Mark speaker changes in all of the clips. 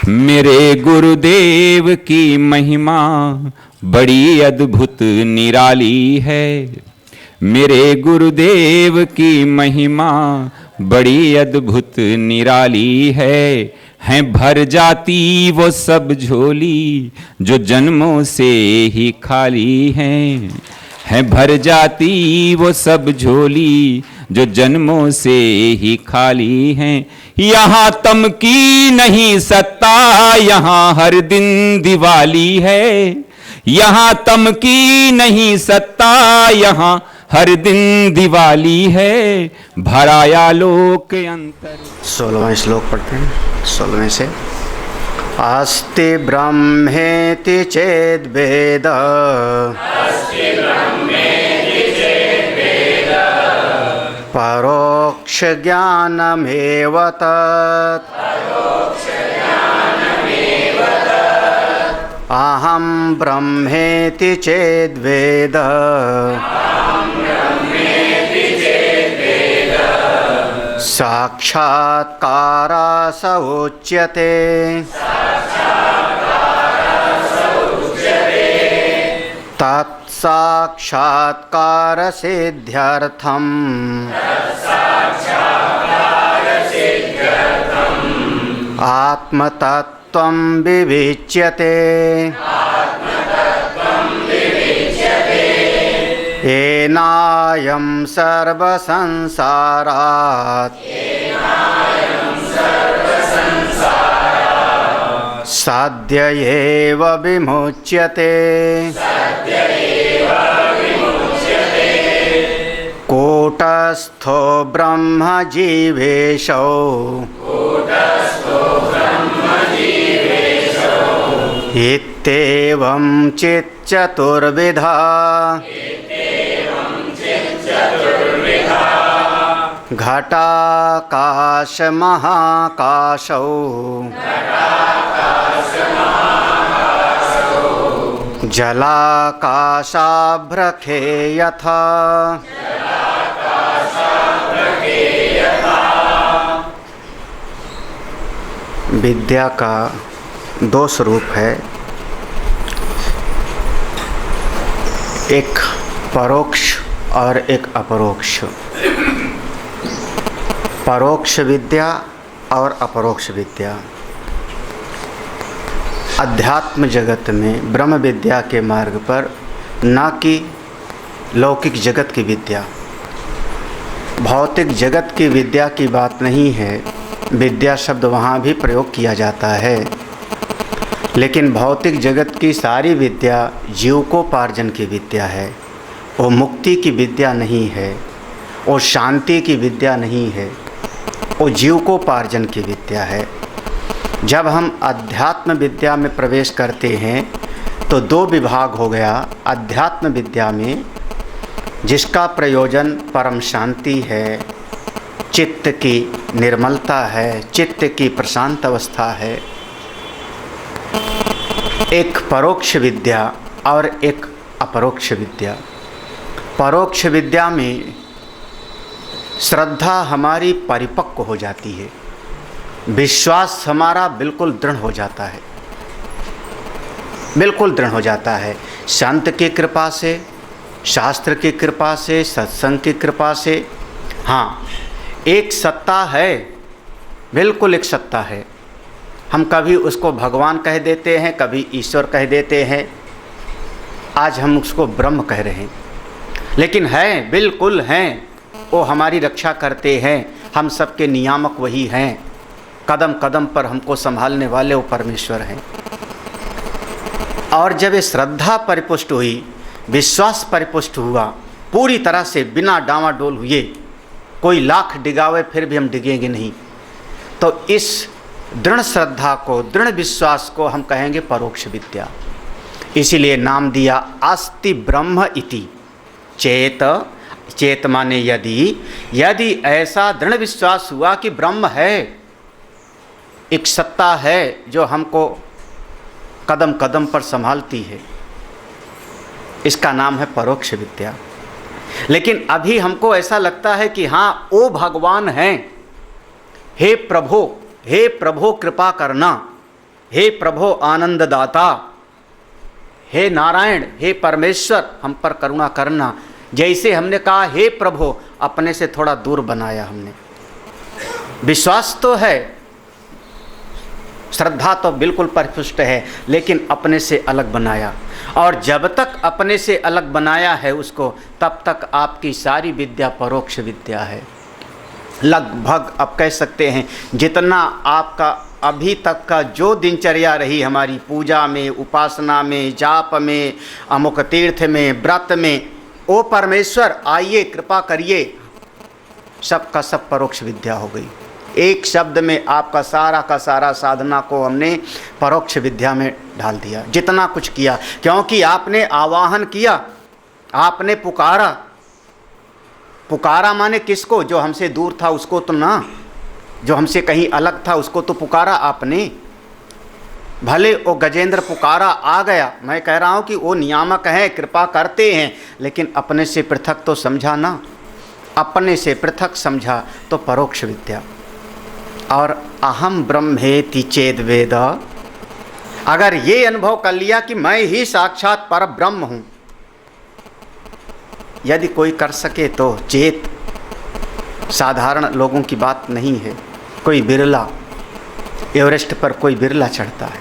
Speaker 1: मेरे गुरुदेव की महिमा बड़ी अद्भुत निराली है। मेरे गुरुदेव की महिमा बड़ी अद्भुत निराली है भर जाती वो सब झोली जो जन्मों से ही खाली है भर जाती वो सब झोली जो जन्मों से ही खाली हैं। यहाँ तम की नहीं सत्ता, यहाँ हर दिन दिवाली है। यहाँ तम की नहीं सत्ता, यहाँ हर दिन दिवाली है। भराया लोक अंतर।
Speaker 2: 16वां श्लोक पढ़ते हैं 16वें से। अस्ति ब्रह्मेति चेद्वेद परोक्ष ज्ञानमेव तत् अहं ब्रह्मेति चेद्वेद साक्षात्कारा स उच्यते तत्साक्षात्कार सिद्ध्यर्थम् आत्मतत्त्वं विविच्यते। येनायं सर्वसंसारात् सद्य एव विमुच्यते। कूटस्थो ब्रह्म जीवेशौ इत्येवं चिच्चतुर्विधा घटाकाश महाकाशौ जलाकाशाभ्रखे यथा। विद्या का दो स्वरूप है, एक परोक्ष और एक अपरोक्ष। परोक्ष विद्या और अपरोक्ष विद्या अध्यात्म जगत में ब्रह्म विद्या के मार्ग पर, न कि लौकिक जगत की विद्या। भौतिक जगत की विद्या की बात नहीं है, विद्या शब्द वहाँ भी प्रयोग किया जाता है, लेकिन भौतिक जगत की सारी विद्या जीवकोपार्जन की विद्या है। वो मुक्ति की विद्या नहीं है, वो शांति की विद्या नहीं है, वो जीवकोपार्जन की विद्या है। जब हम अध्यात्म विद्या में प्रवेश करते हैं तो दो विभाग हो गया। अध्यात्म विद्या में जिसका प्रयोजन परम शांति है, चित्त की निर्मलता है, चित्त की प्रशांत अवस्था है। एक परोक्ष विद्या और एक अपरोक्ष विद्या। परोक्ष विद्या में श्रद्धा हमारी परिपक्व हो जाती है, विश्वास हमारा बिल्कुल दृढ़ हो जाता है, बिल्कुल दृढ़ हो जाता है। संत की कृपा से, शास्त्र की कृपा से, सत्संग की कृपा से। हाँ, एक सत्ता है, बिल्कुल एक सत्ता है। हम कभी उसको भगवान कह देते हैं, कभी ईश्वर कह देते हैं, आज हम उसको ब्रह्म कह रहे हैं, लेकिन है, बिल्कुल हैं। वो हमारी रक्षा करते हैं, हम सबके नियामक वही हैं, कदम कदम पर हमको संभालने वाले वो परमेश्वर हैं। और जब ये श्रद्धा परिपुष्ट हुई, विश्वास परिपुष्ट हुआ, पूरी तरह से बिना डावाडोल हुए, कोई लाख डिगावे फिर भी हम डिगेंगे नहीं, तो इस दृढ़ श्रद्धा को, दृढ़ विश्वास को हम कहेंगे परोक्ष विद्या। इसीलिए नाम दिया अस्ति ब्रह्म इति। चेत, चेत माने यदि ऐसा दृढ़ विश्वास हुआ कि ब्रह्म है, एक सत्ता है जो हमको कदम कदम पर संभालती है, इसका नाम है परोक्ष विद्या। लेकिन अभी हमको ऐसा लगता है कि हाँ, ओ भगवान हैं, हे प्रभु कृपा करना, हे प्रभो आनंददाता, हे नारायण, हे परमेश्वर हम पर करुणा करना। जैसे हमने कहा हे प्रभु, अपने से थोड़ा दूर बनाया हमने। विश्वास तो है, श्रद्धा तो बिल्कुल परिपुष्ट है, लेकिन अपने से अलग बनाया। और जब तक अपने से अलग बनाया है उसको, तब तक आपकी सारी विद्या परोक्ष विद्या है। लगभग अब कह सकते हैं जितना आपका अभी तक का जो दिनचर्या रही हमारी, पूजा में, उपासना में, जाप में, अमुक तीर्थ में, व्रत में, ओ परमेश्वर आइए कृपा करिए, सब का सब परोक्ष विद्या हो गई। एक शब्द में आपका सारा का सारा साधना को हमने परोक्ष विद्या में डाल दिया, जितना कुछ किया। क्योंकि आपने आवाहन किया, आपने पुकारा। पुकारा माने किसको? जो हमसे दूर था उसको तो ना, जो हमसे कहीं अलग था उसको तो पुकारा आपने। भले वो गजेंद्र पुकारा आ गया, मैं कह रहा हूँ कि वो नियामक हैं, कृपा करते हैं, लेकिन अपने से पृथक तो समझा ना। अपने से पृथक समझा तो परोक्ष विद्या। और अहम ब्रह्मेति चेद वेद, अगर ये अनुभव कर लिया कि मैं ही साक्षात पर ब्रह्म हूँ, यदि कोई कर सके तो चेत, साधारण लोगों की बात नहीं है, कोई बिरला, एवरेस्ट पर कोई बिरला चढ़ता है।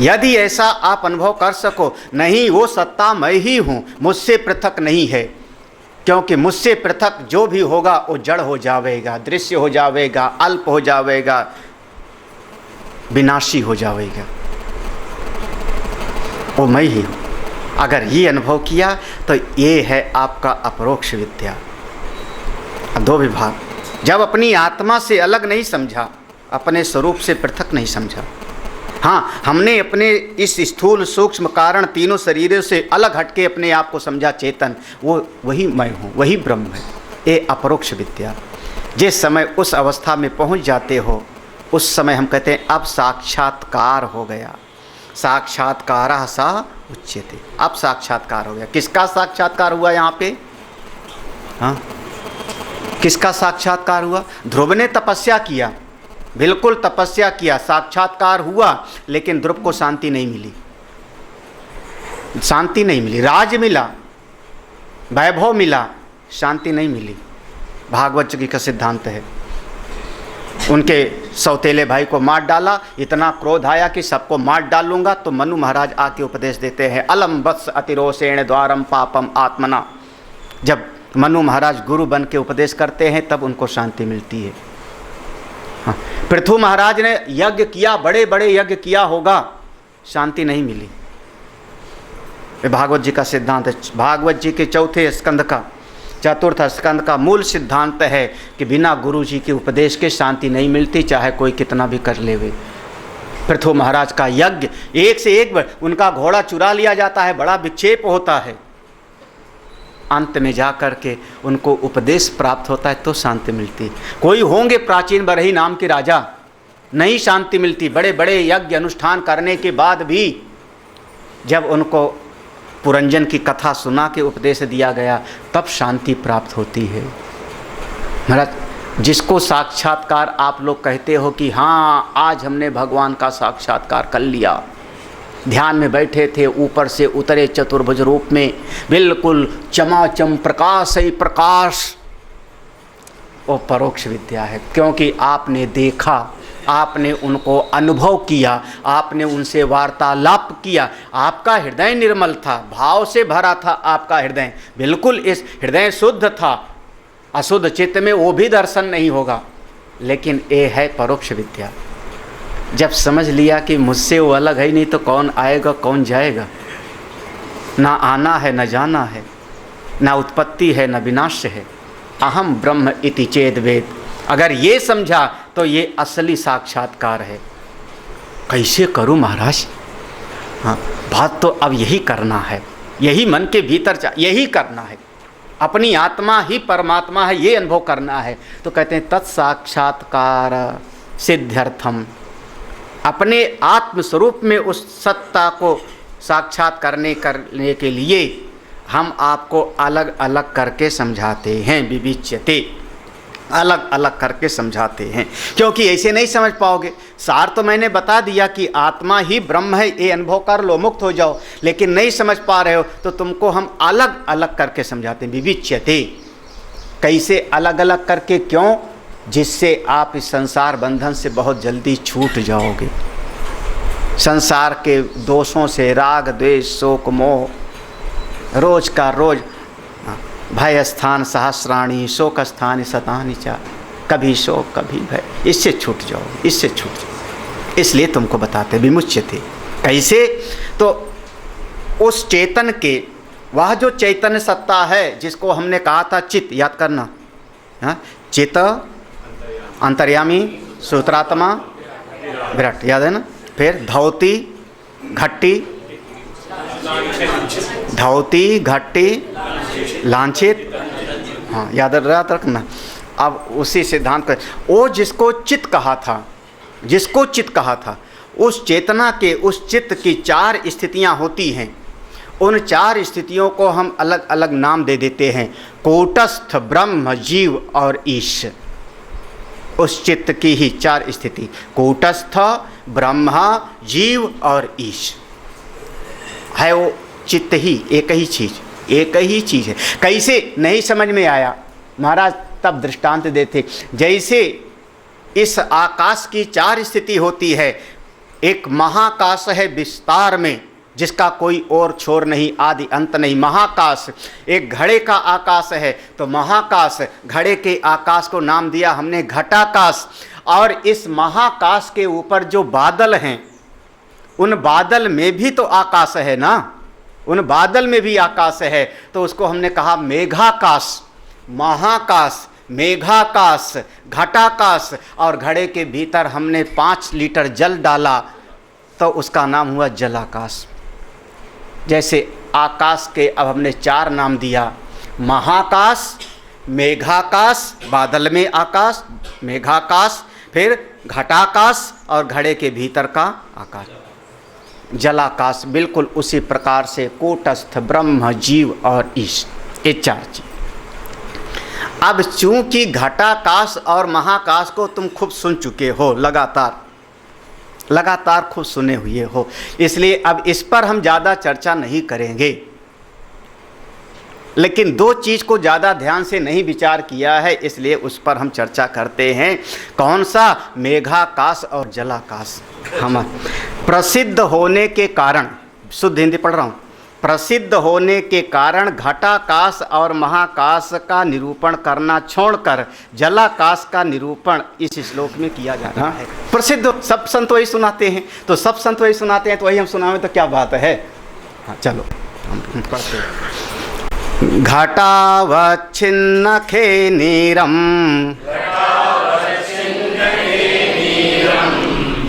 Speaker 2: यदि ऐसा आप अनुभव कर सको, नहीं वो सत्ता मैं ही हूँ, मुझसे पृथक नहीं है, क्योंकि मुझसे पृथक जो भी होगा वो जड़ हो जाएगा, दृश्य हो जाएगा, अल्प हो जाएगा, विनाशी हो जाएगा, वो मैं ही हूँ। अगर ये अनुभव किया तो ये है आपका अपरोक्ष विद्या। दो विभाग, जब अपनी आत्मा से अलग नहीं समझा, अपने स्वरूप से पृथक नहीं समझा। हाँ, हमने अपने इस स्थूल सूक्ष्म कारण तीनों शरीरों से अलग हटके अपने आप को समझा चेतन, वो वही मैं हूँ, वही ब्रह्म है। ये अपरोक्ष विद्या। जिस समय उस अवस्था में पहुँच जाते हो, उस समय हम कहते हैं अब साक्षात्कार हो गया। साक्षात्कारः सा उच्यते, अब साक्षात्कार हो गया। किसका साक्षात्कार हुआ यहाँ पे? हाँ, किसका साक्षात्कार हुआ? ध्रुव ने तपस्या किया, बिल्कुल तपस्या किया, साक्षात्कार हुआ, लेकिन ध्रुव को शांति नहीं मिली, शांति नहीं मिली। राज मिला, वैभव मिला, शांति नहीं मिली। भागवत जी का सिद्धांत है। उनके सौतेले भाई को मार डाला, इतना क्रोध आया कि सबको मार डालूंगा। तो मनु महाराज आके उपदेश देते हैं, अलम वत्स अतिरोषेण द्वारम पापम आत्मना। जब मनु महाराज गुरु बन के उपदेश करते हैं तब उनको शांति मिलती है। हाँ, पृथु महाराज ने यज्ञ किया, बड़े बड़े यज्ञ किया होगा, शांति नहीं मिली। भागवत जी का सिद्धांत है। भागवत जी के चौथे स्कंद का, चतुर्थ स्कंद का मूल सिद्धांत है कि बिना गुरु जी के उपदेश के शांति नहीं मिलती, चाहे कोई कितना भी कर लेवे। पृथु महाराज का यज्ञ, एक से एक उनका घोड़ा चुरा लिया जाता है, बड़ा विक्षेप होता है, अंत में जा कर के उनको उपदेश प्राप्त होता है तो शांति मिलती। कोई होंगे प्राचीन बरही नाम के राजा, नहीं शांति मिलती। बड़े बड़े यज्ञ अनुष्ठान करने के बाद भी जब उनको पुरंजन की कथा सुना के उपदेश दिया गया तब शांति प्राप्त होती है। महाराज, जिसको साक्षात्कार आप लोग कहते हो कि हाँ आज हमने भगवान का साक्षात्कार कर लिया, ध्यान में बैठे थे, ऊपर से उतरे चतुर्भुज रूप में, बिल्कुल चमाचम प्रकाश ही प्रकाश, वो परोक्ष विद्या है। क्योंकि आपने देखा, आपने उनको अनुभव किया, आपने उनसे वार्तालाप किया, आपका हृदय निर्मल था, भाव से भरा था आपका हृदय, बिल्कुल इस हृदय शुद्ध था। अशुद्ध चित्त में वो भी दर्शन नहीं होगा। लेकिन ये है परोक्ष विद्या। जब समझ लिया कि मुझसे वो अलग है नहीं तो कौन आएगा कौन जाएगा, ना आना है न जाना है, ना उत्पत्ति है न विनाश है, अहम ब्रह्म इति चेद वेद, अगर ये समझा तो ये असली साक्षात्कार है। कैसे करूं महाराज? हाँ, बात तो अब यही करना है, यही मन के भीतर यही करना है, अपनी आत्मा ही परमात्मा है, ये अनुभव करना है। तो कहते हैं तत्साक्षात्कार सिद्ध्यर्थम, अपने आत्मस्वरूप में उस सत्ता को साक्षात करने के लिए हम आपको अलग अलग करके समझाते हैं। विविच्यते, अलग अलग करके समझाते हैं, क्योंकि ऐसे नहीं समझ पाओगे। सार तो मैंने बता दिया कि आत्मा ही ब्रह्म है, ये अनुभव कर लो, मुक्त हो जाओ, लेकिन नहीं समझ पा रहे हो तो तुमको हम अलग अलग करके समझाते हैं। विविच्यते, कैसे अलग अलग करके, क्यों? जिससे आप इस संसार बंधन से बहुत जल्दी छूट जाओगे, संसार के दोषों से, राग द्वेष शोक मोह, रोज का रोज भय स्थान सहस्राणी शोक स्थान शतानि चा, कभी शोक कभी भय, इससे छूट जाओगे, इससे छूट जाओ। इसलिए तुमको बताते विमुच्यते। कैसे? तो उस चेतन के, वह जो चैतन्य सत्ता है जिसको हमने कहा था चित्त, याद करना, हाँ, चित्त, अंतर्यामी, सूत्रात्मा, विराट, याद है ना। फिर धौती घट्टी, धौती घट्टी लांछित, हाँ याद रखना। अब उसी सिद्धांत का वो जिसको चित्त कहा था, जिसको चित्त कहा था, उस चेतना के, उस चित्त की 4 स्थितियां होती हैं। उन 4 स्थितियों को हम अलग अलग नाम दे देते हैं, कूटस्थ, ब्रह्म, जीव और ईश। उस चित्त की ही 4 स्थिति, कूटस्थ, ब्रह्मा, जीव और ईश है। वो चित्त ही एक ही चीज़, एक ही चीज़ है। कैसे? नहीं समझ में आया, महाराज तब दृष्टांत देते। जैसे इस आकाश की 4 स्थिति होती है, एक महाकाश है विस्तार में, जिसका कोई और छोर नहीं, आदि अंत नहीं, महाकाश। एक घड़े का आकाश है, तो महाकाश, घड़े के आकाश को नाम दिया हमने घटाकाश। और इस महाकाश के ऊपर जो बादल हैं, उन बादल में भी तो आकाश है ना, उन बादल में भी आकाश है, तो उसको हमने कहा मेघाकाश। महाकाश, मेघाकाश, घटाकाश, और घड़े के भीतर हमने 5 लीटर जल डाला, तो उसका नाम हुआ जलाकाश। जैसे आकाश के अब हमने 4 नाम दिया, महाकाश, मेघाकाश, बादल में आकाश, मेघाकाश, फिर घटाकाश और घड़े के भीतर का आकाश, जलाकाश। बिल्कुल उसी प्रकार से कूटस्थ, ब्रह्म, जीव और ईश, ये 4 चीज। अब चूंकि घटाकाश और महाकाश को तुम खूब सुन चुके हो, लगातार खूब सुने हुए हो, इसलिए अब इस पर हम ज़्यादा चर्चा नहीं करेंगे। लेकिन 2 चीज़ को ज़्यादा ध्यान से नहीं विचार किया है, इसलिए उस पर हम चर्चा करते हैं। कौन सा? मेघाकाश और जलाकाश। हम प्रसिद्ध होने के कारण, शुद्ध हिंदी पढ़ रहा हूँ, प्रसिद्ध होने के कारण घटाकाश और महाकाश का निरूपण करना छोड़कर जलाकाश का निरूपण इस श्लोक में किया जा रहा है। प्रसिद्ध, सब संत वही सुनाते हैं, तो सब संत वही सुनाते हैं, तो वही हम सुनावे तो क्या बात है। हाँ चलो हम पढ़ते हैं। घटावच्छिन्न खेनीरम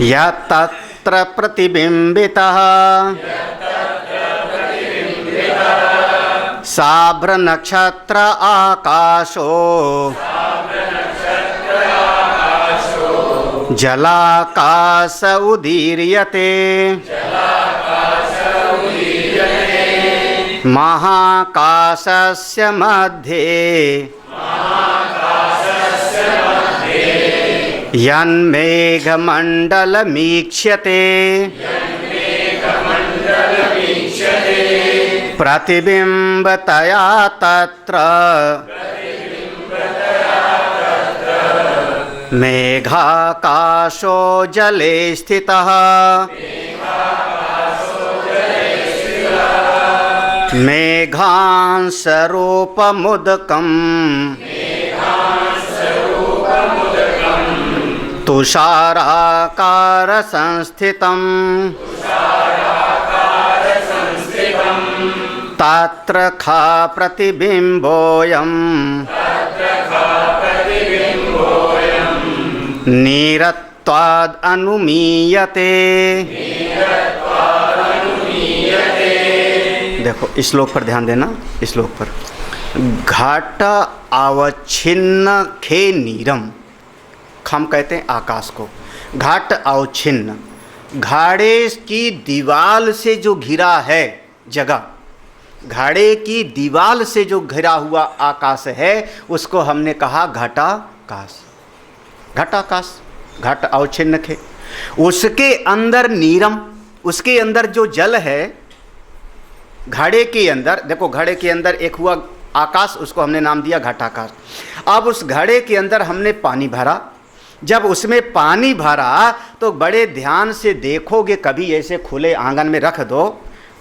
Speaker 2: यत्र प्रतिबिंबितः साभ्र नक्षत्र आकाशो जलाकाश उदीर्यते महाकाशस्य मध्ये यन्मेघमण्डलमीक्ष्यते प्रतिबिम्बतया तत्र मेघाकाशो जले स्थितः मेघांशरूपमुदकम् तुषाराकार संस्थितम् तत्र खा प्रतिबिम्बोऽयम् नीरत्वाद् अनुमीयते। देखो इस श्लोक पर ध्यान देना, इस श्लोक पर घट अवच्छिन्न खे नीरम, हम कहते हैं आकाश को, घट अवच्छिन्न, घाड़े की दीवाल से जो घिरा है जगह, घाड़े की दीवाल से जो घिरा हुआ आकाश है, उसको हमने कहा घटा घटाकाश। घटाकाश, घट अवच्छिन्न खे, उसके अंदर नीरम, उसके अंदर जो जल है, घड़े के अंदर, देखो घड़े के अंदर एक हुआ आकाश, उसको हमने नाम दिया घटाकाश। अब उस घड़े के अंदर हमने पानी भरा, जब उसमें पानी भरा तो बड़े ध्यान से देखोगे, कभी ऐसे खुले आंगन में रख दो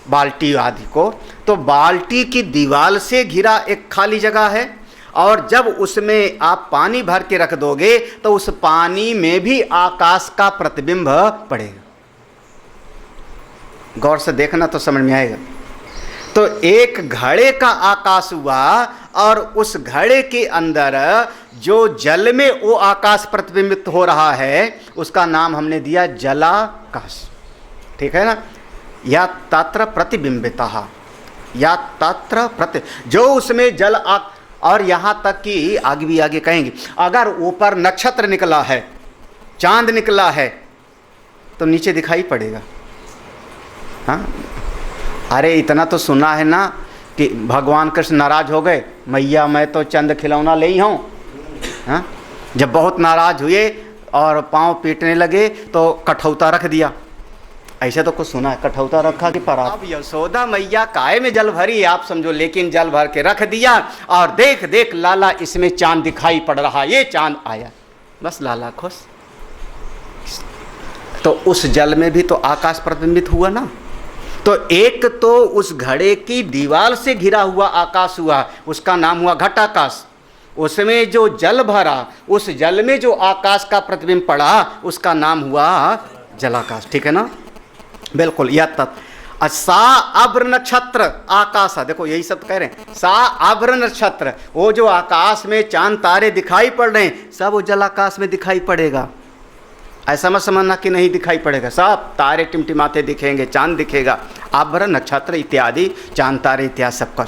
Speaker 2: बाल्टी आदि को, तो बाल्टी की दीवार से घिरा एक खाली जगह है, और जब उसमें आप पानी भर के रख दोगे तो उस पानी में भी आकाश का प्रतिबिंब पड़ेगा। गौर से देखना तो समझ में आएगा। तो एक घड़े का आकाश हुआ, और उस घड़े के अंदर जो जल में वो आकाश प्रतिबिंबित हो रहा है, उसका नाम हमने दिया जलाकाश। ठीक है ना? या तत्र प्रतिबिंबिता, या तत्र प्रति, जो उसमें जल और यहाँ तक कि आगे भी आगे कहेंगे, अगर ऊपर नक्षत्र निकला है, चांद निकला है, तो नीचे दिखाई पड़ेगा। हाँ, अरे इतना तो सुना है ना कि भगवान कृष्ण नाराज हो गए, मैया मैं तो चंद खिलौना ले ही हूँ। हाँ, जब बहुत नाराज हुए और पाँव पीटने लगे तो कठौता रख दिया, ऐसे तो कुछ सुना है, कठौता रखा कि परात। अब यशोदा मैया काय में जल भरी आप समझो, लेकिन जल भर के रख दिया, और देख देख लाला इसमें चांद दिखाई पड़ रहा, ये चांद आया, बस लाला खुश। तो उस जल में भी तो आकाश प्रतिबिंबित हुआ ना। तो एक तो उस घड़े की दीवार से घिरा हुआ आकाश हुआ, उसका नाम हुआ घटाकाश। उसमें जो जल भरा, उस जल में जो आकाश का प्रतिबिंब पड़ा, उसका नाम हुआ जलाकाश। ठीक है ना? बिल्कुल। या तत् सा अभ्र नक्षत्र आकाश, देखो यही सब कह रहे हैं, सा अभ्र नक्षत्र, वो जो आकाश में चांद तारे दिखाई पड़ रहे हैं, सब वो जलाकाश में दिखाई पड़ेगा। ऐसा मत समझना कि नहीं दिखाई पड़ेगा, सब तारे टिमटिमाते दिखेंगे, चांद दिखेगा, अभ्र नक्षत्र इत्यादि, चांद तारे इत्यादि सबका।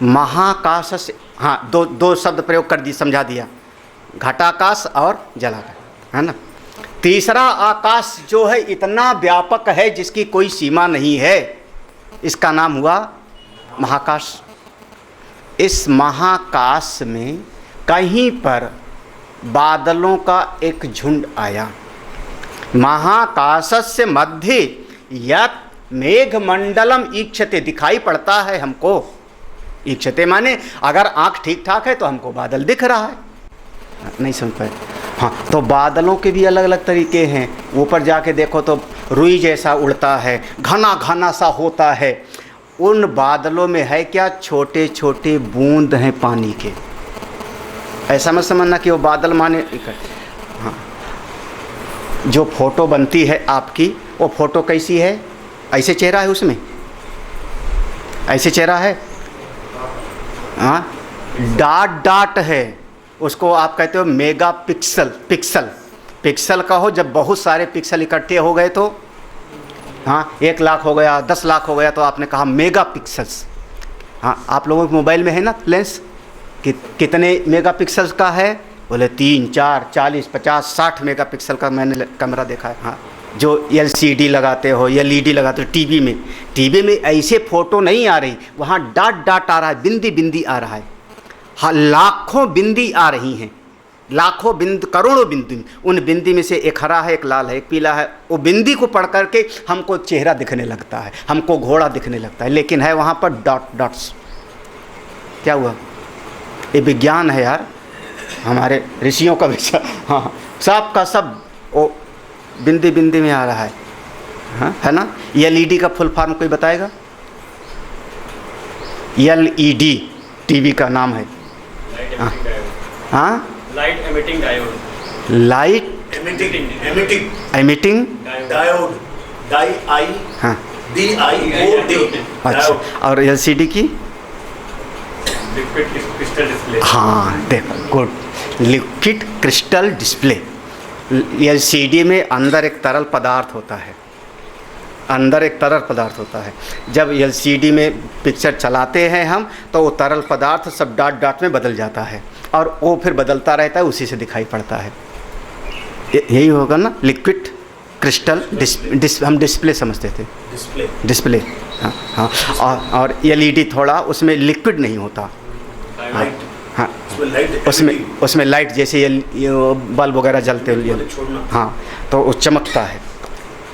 Speaker 2: महाकाश से, हाँ, दो शब्द प्रयोग कर दी, समझा दिया, घटाकाश और जलाकाश, है ना। तीसरा आकाश जो है इतना व्यापक है जिसकी कोई सीमा नहीं है, इसका नाम हुआ महाकाश। इस महाकाश में कहीं पर बादलों का एक झुंड आया। महाकाशस्य मध्य यत् मेघमंडलम ईक्षते, दिखाई पड़ता है हमको। ईक्षते माने अगर आँख ठीक ठाक है तो हमको बादल दिख रहा है, नहीं समझ पाए। हाँ, तो बादलों के भी अलग अलग तरीके हैं। ऊपर जाके देखो तो रुई जैसा उड़ता है, घना घना सा होता है। उन बादलों में है क्या? छोटे छोटे बूंद हैं पानी के। ऐसा मत समझना कि वो बादल माने। हाँ, जो फोटो बनती है आपकी, वो फोटो कैसी है? ऐसे चेहरा है उसमें, ऐसे चेहरा है, हाँ, डाट डाट है, उसको आप कहते हो मेगा पिक्सल। पिक्सल कहो जब बहुत सारे पिक्सल इकट्ठे हो गए तो, हाँ, 1 लाख हो गया, 10 लाख हो गया, तो आपने कहा मेगा पिक्सल्स। हाँ, आप लोगों के मोबाइल में है ना लेंस, कितने मेगा पिक्सल्स का है? बोले 3, 4, 40, 50, 60 मेगा पिक्सल का मैंने कैमरा देखा है। हाँ, जो LCD लगाते हो, LED लगाते हो टीवी में ऐसे फ़ोटो नहीं आ रही, वहाँ डाट डाट आ रहा है, बिंदी बिंदी आ रहा है। हाँ, लाखों बिंदी आ रही हैं, लाखों बिंदी, करोड़ों बिंदी। उन बिंदी में से एक हरा है, एक लाल है, एक पीला है। वो बिंदी को पढ़ करके हमको चेहरा दिखने लगता है, हमको घोड़ा दिखने लगता है, लेकिन है वहाँ पर डॉट्स। क्या हुआ? ये विज्ञान है यार, हमारे ऋषियों का विचार। हाँ, सब का सब वो बिंदी बिंदी में आ रहा है। हाँ, है ना। LED का फुल फॉर्म कोई बताएगा? LED टीवी का नाम है। हाँ,
Speaker 3: light emitting diode.
Speaker 2: Light emitting
Speaker 3: diode,
Speaker 2: हाँ,
Speaker 3: DIOD।
Speaker 2: अच्छा। और LCD की?
Speaker 3: Liquid crystal display.
Speaker 2: हाँ, देखो, good, liquid crystal display. LCD में अंदर एक तरल पदार्थ होता है, अंदर एक तरल पदार्थ होता है। जब LCD में पिक्चर चलाते हैं हम, तो वो तरल पदार्थ सब डॉट डॉट में बदल जाता है, और वो फिर बदलता रहता है, उसी से दिखाई पड़ता है। यही होगा ना, लिक्विड क्रिस्टल हम डिस्प्ले समझते थे, डिस्प्ले। हाँ, और LED थोड़ा उसमें लिक्विड नहीं होता। हाँ, हाँ,
Speaker 3: उसमें लाइट
Speaker 2: उसमें लाइट जैसे ये बल्ब वगैरह जलते हुए,
Speaker 3: छोड़ना।
Speaker 2: हाँ, तो वो चमकता है।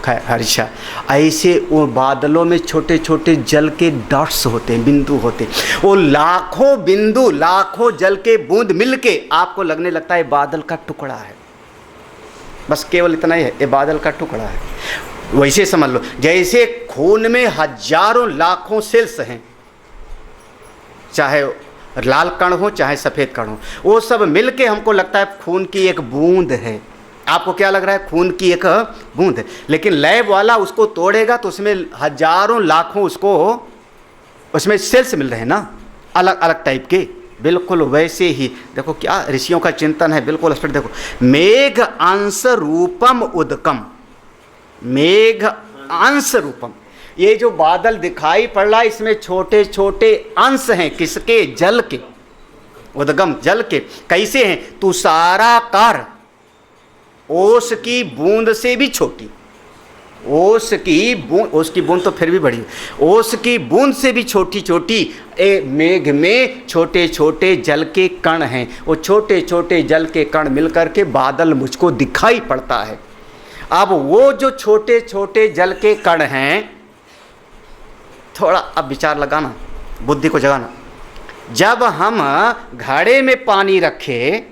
Speaker 2: हरीशा, ऐसे वो बादलों में छोटे छोटे जल के डॉट्स होते हैं, बिंदु होते हैं। वो लाखों बिंदु, लाखों जल के बूंद मिलके आपको लगने लगता है बादल का टुकड़ा है। बस केवल इतना ही है, ये बादल का टुकड़ा है। वैसे समझ लो जैसे खून में हजारों लाखों सेल्स हैं, चाहे लाल कण हो चाहे सफ़ेद कण हो, वो सब मिलके हमको लगता है खून की एक बूंद है। आपको क्या लग रहा है? खून की एक बूंद है। लेकिन लैब वाला उसको तोड़ेगा तो उसमें हजारों लाखों उसमें सेल्स मिल रहे हैं ना, अलग अलग टाइप के। बिल्कुल वैसे ही देखो क्या ऋषियों का चिंतन है, बिल्कुल स्पष्ट। देखो, मेघ अंश रूपम उदकम, मेघ अंश रूपम, ये जो बादल दिखाई पड़ रहा है इसमें छोटे छोटे अंश हैं। किसके? जल के, उदगम जल के। कैसे हैं? तुषाराकार, ओस की बूंद से भी छोटी, ओस की बूंद तो फिर भी बड़ी, ओस की बूंद से भी छोटी छोटी मेघ में छोटे छोटे जल के कण हैं। वो छोटे छोटे जल के कण मिलकर के बादल मुझको दिखाई पड़ता है। अब वो जो छोटे छोटे जल के कण हैं, थोड़ा अब विचार लगाना, बुद्धि को जगाना। जब हम घड़े में पानी रखे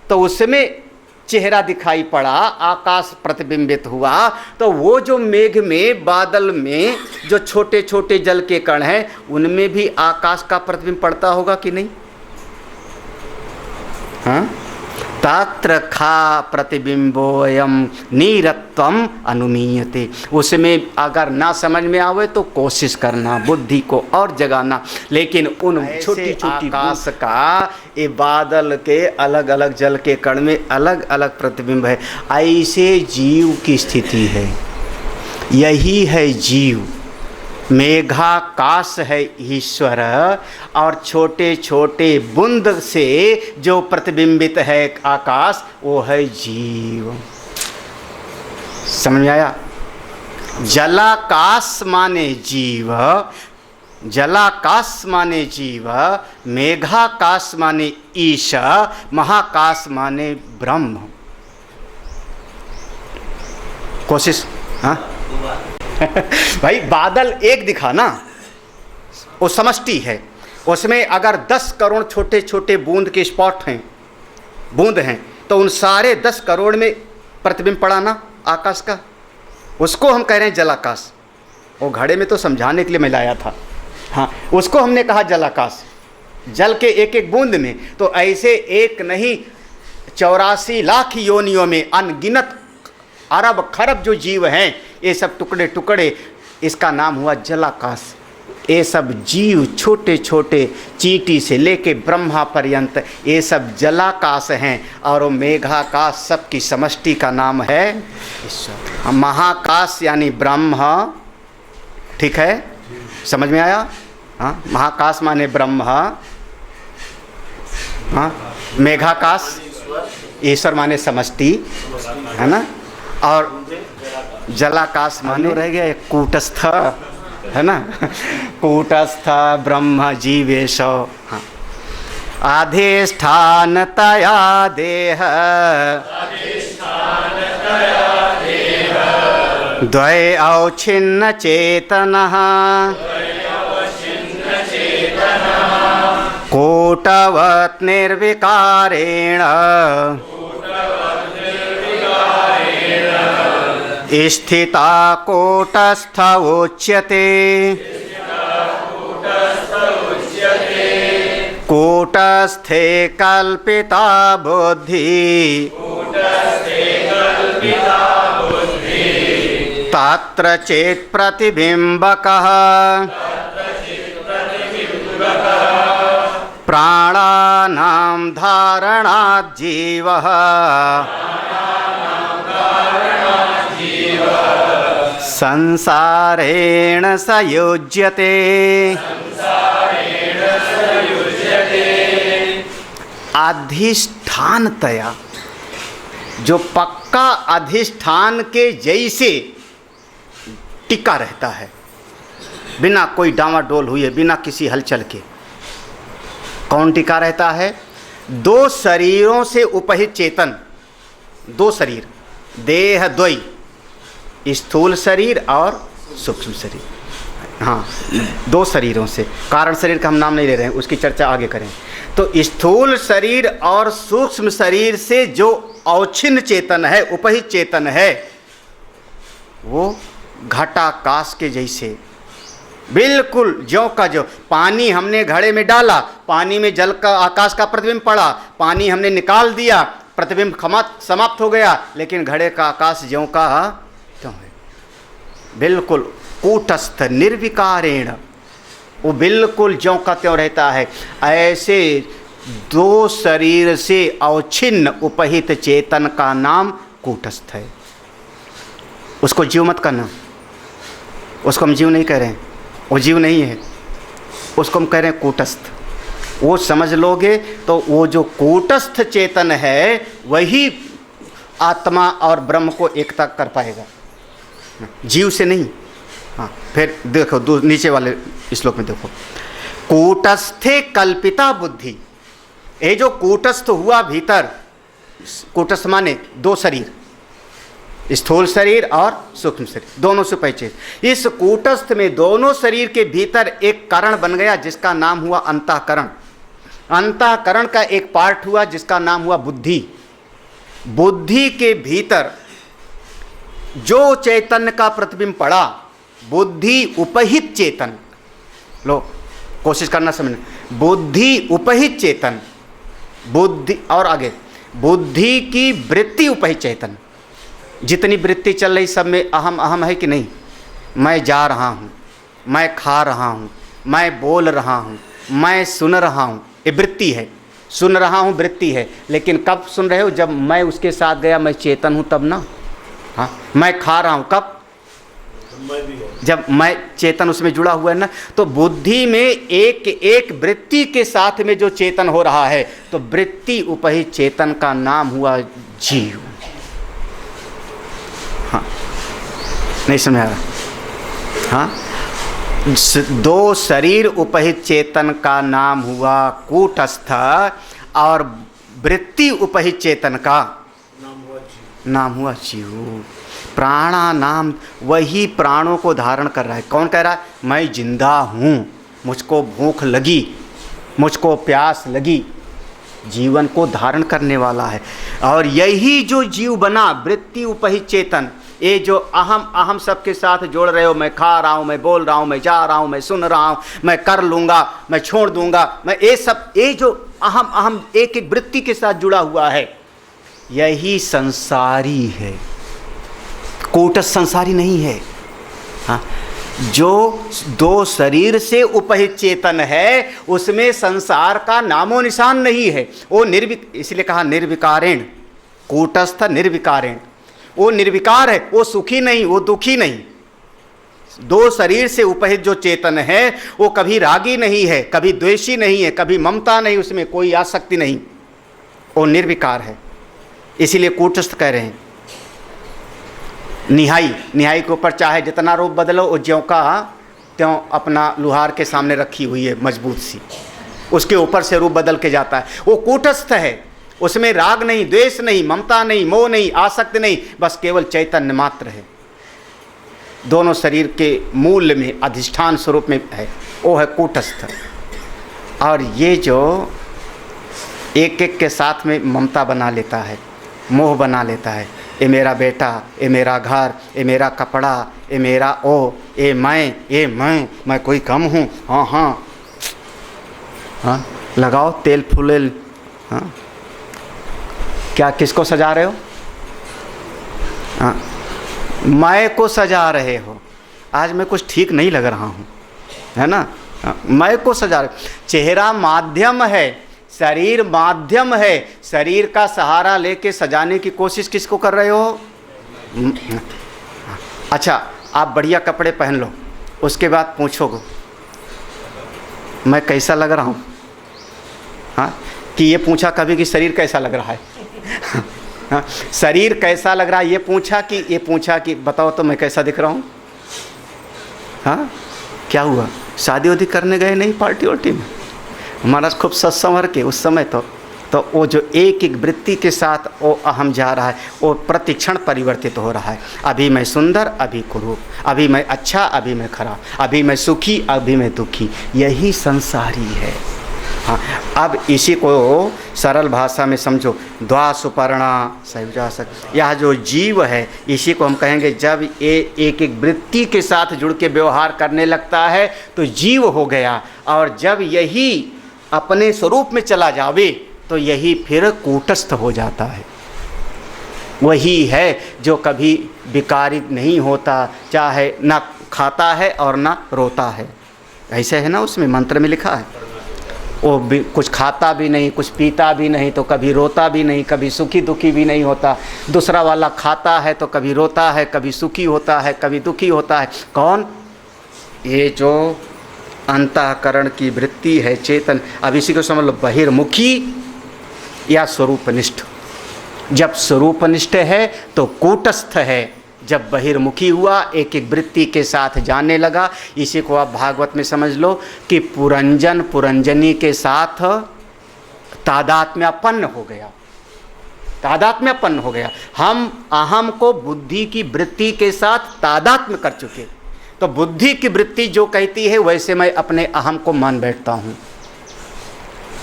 Speaker 2: तो उसमें चेहरा दिखाई पड़ा, आकाश प्रतिबिंबित हुआ, तो वो जो मेघ में, बादल में जो छोटे छोटे जल के कण हैं उनमें भी आकाश का प्रतिबिंब पड़ता होगा कि नहीं? हाँ, तत्र खा प्रतिबिंबोयम नीरत्वम अनुमीयते। उसमें अगर ना समझ में आवे तो कोशिश करना, बुद्धि को और जगाना। लेकिन उन छोटी छोटी आकाश का, ये बादल के अलग अलग जल के कण में अलग अलग प्रतिबिंब है। ऐसे जीव की स्थिति है। यही है जीव। मेघाकाश है ईश्वर, और छोटे छोटे बूंद से जो प्रतिबिंबित है आकाश, वो है जीव। समझ में आया? जलाकाश माने जीव, जलाकाश माने जीव, मेघाकाश माने ईश, महाकाश माने ब्रह्म। कोशिश, हाँ भाई, बादल एक दिखा ना, वो समष्टि है। उसमें अगर 10 करोड़ छोटे छोटे बूंद के स्पॉट हैं, बूंद हैं, तो उन सारे 10 करोड़ में प्रतिबिंब पड़ा ना आकाश का, उसको हम कह रहे हैं जलाकाश। वो घड़े में तो समझाने के लिए मैं लाया था, हाँ, उसको हमने कहा जलाकाश। जल के एक एक बूंद में, तो ऐसे एक नहीं 84 लाख योनियों में अनगिनत अरब खरब जो जीव हैं, ये सब टुकड़े टुकड़े, इसका नाम हुआ जलाकाश। ये सब जीव छोटे छोटे, चींटी से लेके ब्रह्मा पर्यंत, ये सब जलाकाश हैं। और वो मेघाकाश सबकी समष्टि का नाम है ईश्वर। महाकाश यानी ब्रह्म, ठीक है? समझ में आया? हाँ, महाकाश माने ब्रह्म, हाँ, मेघाकाश ईश्वर माने समष्टि, है ना? और जलाकाश माने रह गया एक कूटस्थ, है ना? कूटस्थ ब्रह्म जीवेश। हाँ, अधिष्ठानतया देह द्वय औच्छिन्न चेतनः कूटवत् निर्विकारेण स्थिता कूटस्थ उच्यते। कूटस्थे कल्पिता बुद्धि तत्र चेत् प्रतिबिंबकः प्राणानां धारणात् जीवः संसारेण संयुज्यते। अधिष्ठानतया, जो पक्का अधिष्ठान के जैसे टिका रहता है, बिना कोई डामाडोल हुए, बिना किसी हलचल के। कौन टिका रहता है? दो शरीरों से उपहित चेतन, दो शरीर, देह द्वय, स्थूल शरीर और सूक्ष्म शरीर। हाँ, दो शरीरों से, कारण शरीर का हम नाम नहीं ले रहे हैं, उसकी चर्चा आगे करें। तो स्थूल शरीर और सूक्ष्म शरीर से जो अवच्छिन्न चेतन है, उपहित चेतन है, वो घटाकाश के जैसे बिल्कुल ज्यों का ज्यों। पानी हमने घड़े में डाला, पानी में जल का, आकाश का प्रतिबिंब पड़ा, पानी हमने निकाल दिया, प्रतिबिंब समाप्त हो गया, लेकिन घड़े का आकाश ज्यों का त्यों है, बिल्कुल कूटस्थ निर्विकारेण, वो बिल्कुल ज्यों का त्यों रहता है। ऐसे दो शरीर से अवच्छिन्न उपहित चेतन का नाम कूटस्थ है। उसको जीव मत करना, उसको हम जीव नहीं कह रहे हैं, वो जीव नहीं है, उसको हम कह रहे हैं कूटस्थ। वो समझ लोगे तो वो जो कूटस्थ चेतन है वही आत्मा और ब्रह्म को एकता कर पाएगा, जीव से नहीं। हाँ, फिर देखो नीचे वाले श्लोक में देखो, कूटस्थे कल्पिता बुद्धि। ये जो कूटस्थ हुआ भीतर, कूटस्थ माने दो शरीर, स्थूल शरीर और सूक्ष्म शरीर, दोनों से पहचे। इस कूटस्थ में दोनों शरीर के भीतर एक कारण बन गया जिसका नाम हुआ अंतःकरण। अंतःकरण का एक पार्ट हुआ जिसका नाम हुआ बुद्धि। बुद्धि के भीतर जो चैतन्य का प्रतिबिंब पड़ा, बुद्धि उपहित चेतन, लो कोशिश करना समझना, बुद्धि उपहित चेतन, बुद्धि और आगे बुद्धि की वृत्ति उपहित चेतन। जितनी वृत्ति चल रही सब में अहम अहम है कि नहीं? मैं जा रहा हूँ, मैं खा रहा हूँ, मैं बोल रहा हूँ, मैं सुन रहा हूँ, ये वृत्ति है। सुन रहा हूँ वृत्ति है, लेकिन कब सुन रहे हो? जब मैं उसके साथ गया, मैं चेतन हूँ तब ना। हाँ, मैं खा रहा हूँ कब? जब मैं चेतन उसमें जुड़ा हुआ है ना। तो बुद्धि में एक एक वृत्ति के साथ में जो चेतन हो रहा है, तो वृत्ति उपहित चेतन का नाम हुआ जीव। हाँ, नहीं समझ आ रहा? हाँ, दो शरीर उपहित चेतन का नाम हुआ कूटस्थ, और वृत्ति उपहित चेतन का नाम हुआ जीव। प्राणा नाम, वही प्राणों को धारण कर रहा है। कौन कह रहा है? मैं जिंदा हूँ, मुझको भूख लगी, मुझको प्यास लगी, जीवन को धारण करने वाला है। और यही जो जीव बना, वृत्ति उपहित चेतन, ये जो अहम अहम सबके साथ जोड़ रहे हो, मैं खा रहा हूँ, मैं बोल रहा हूँ, मैं जा रहा हूँ, मैं सुन रहा हूँ, मैं कर लूँगा, मैं छोड़ दूँगा, मैं ये सब, ये जो अहम अहम एक एक वृत्ति के साथ जुड़ा हुआ है, यही संसारी है। कूटस्थ संसारी नहीं है। हाँ, जो दो शरीर से उपहित चेतन है, उसमें संसार का नामो निशान नहीं है। वो इसलिए कहा निर्विकारेण, कूटस्थ निर्विकारेण, वो निर्विकार है, वो सुखी नहीं, वो दुखी नहीं। दो शरीर से उपहित जो चेतन है, वो कभी रागी नहीं है, कभी द्वेषी नहीं है, कभी ममता नहीं, उसमें कोई आसक्ति नहीं, वो निर्विकार है। इसीलिए कूटस्थ कह रहे हैं। निहाई, निहाई के ऊपर चाहे जितना रूप बदलो, वो ज्यों का त्यों अपना लुहार के सामने रखी हुई है मजबूत सी, उसके ऊपर से रूप बदल के जाता है। वो कूटस्थ है, उसमें राग नहीं, द्वेष नहीं, ममता नहीं, मोह नहीं, आसक्ति नहीं, बस केवल चैतन्य मात्र है। दोनों शरीर के मूल में अधिष्ठान स्वरूप में है, वो है कूटस्थ। और ये जो एक एक के साथ में ममता बना लेता है, मोह बना लेता है, ये मेरा बेटा, ये मेरा घर, ये मेरा कपड़ा, ये मेरा ओ, ये मैं कोई कम हूँ। हाँ हाँ हाँ, लगाओ तेल फूल। हाँ, क्या किसको सजा रहे हो? हाँ, मैं को सजा रहे हो। आज मैं कुछ ठीक नहीं लग रहा हूँ, है ना? मैं को सजा रहे। चेहरा माध्यम है, शरीर माध्यम है, शरीर का सहारा लेके सजाने की कोशिश किसको कर रहे हो? अच्छा, आप बढ़िया कपड़े पहन लो, उसके बाद पूछोगे मैं कैसा लग रहा हूँ? हाँ, कि ये पूछा कभी कि शरीर कैसा लग रहा है? हाँ, शरीर कैसा लग रहा है ये पूछा कि बताओ तो मैं कैसा दिख रहा हूँ? हाँ, क्या हुआ? शादी वादी करने गए नहीं पार्टी वार्टी में? हमारा खूब सज संवर के उस समय तो तो वो जो एक एक वृत्ति के साथ वो अहम जा रहा है, वो प्रतिक्षण परिवर्तित हो रहा है। अभी मैं सुंदर, अभी कुरूप, अभी मैं अच्छा, अभी मैं खराब, अभी मैं सुखी, अभी मैं दुखी, यही संसारी है। हाँ, अब इसी को सरल भाषा में समझो, द्वा सुपर्णा सयुजासक, यह जो जीव है इसी को हम कहेंगे जब ये एक एक वृत्ति के साथ जुड़ के व्यवहार करने लगता है तो जीव हो गया, और जब यही अपने स्वरूप में चला जावे तो यही फिर कूटस्थ हो जाता है। वही है जो कभी विकारित नहीं होता, चाहे ना खाता है और ना रोता है। ऐसे है ना, उसमें मंत्र में लिखा है, वो भी कुछ खाता भी नहीं, कुछ पीता भी नहीं, तो कभी रोता भी नहीं, कभी सुखी दुखी भी नहीं होता। दूसरा वाला खाता है तो कभी रोता है, कभी सुखी होता है, कभी दुखी होता है। कौन? ये जो अंतःकरण की वृत्ति है, चेतन। अब इसी को समझ लो, बहिर्मुखी या स्वरूपनिष्ठ। जब स्वरूपनिष्ठ है तो कूटस्थ है, जब बहिर्मुखी हुआ एक एक वृत्ति के साथ जाने लगा। इसी को आप भागवत में समझ लो कि पुरंजन पुरंजनी के साथ तादात्म्यपन्न हो गया, तादात्म्यपन्न हो गया। हम अहम को बुद्धि की वृत्ति के साथ तादात्म्य कर चुके, तो बुद्धि की वृत्ति जो कहती है वैसे मैं अपने अहम को मान बैठता हूँ।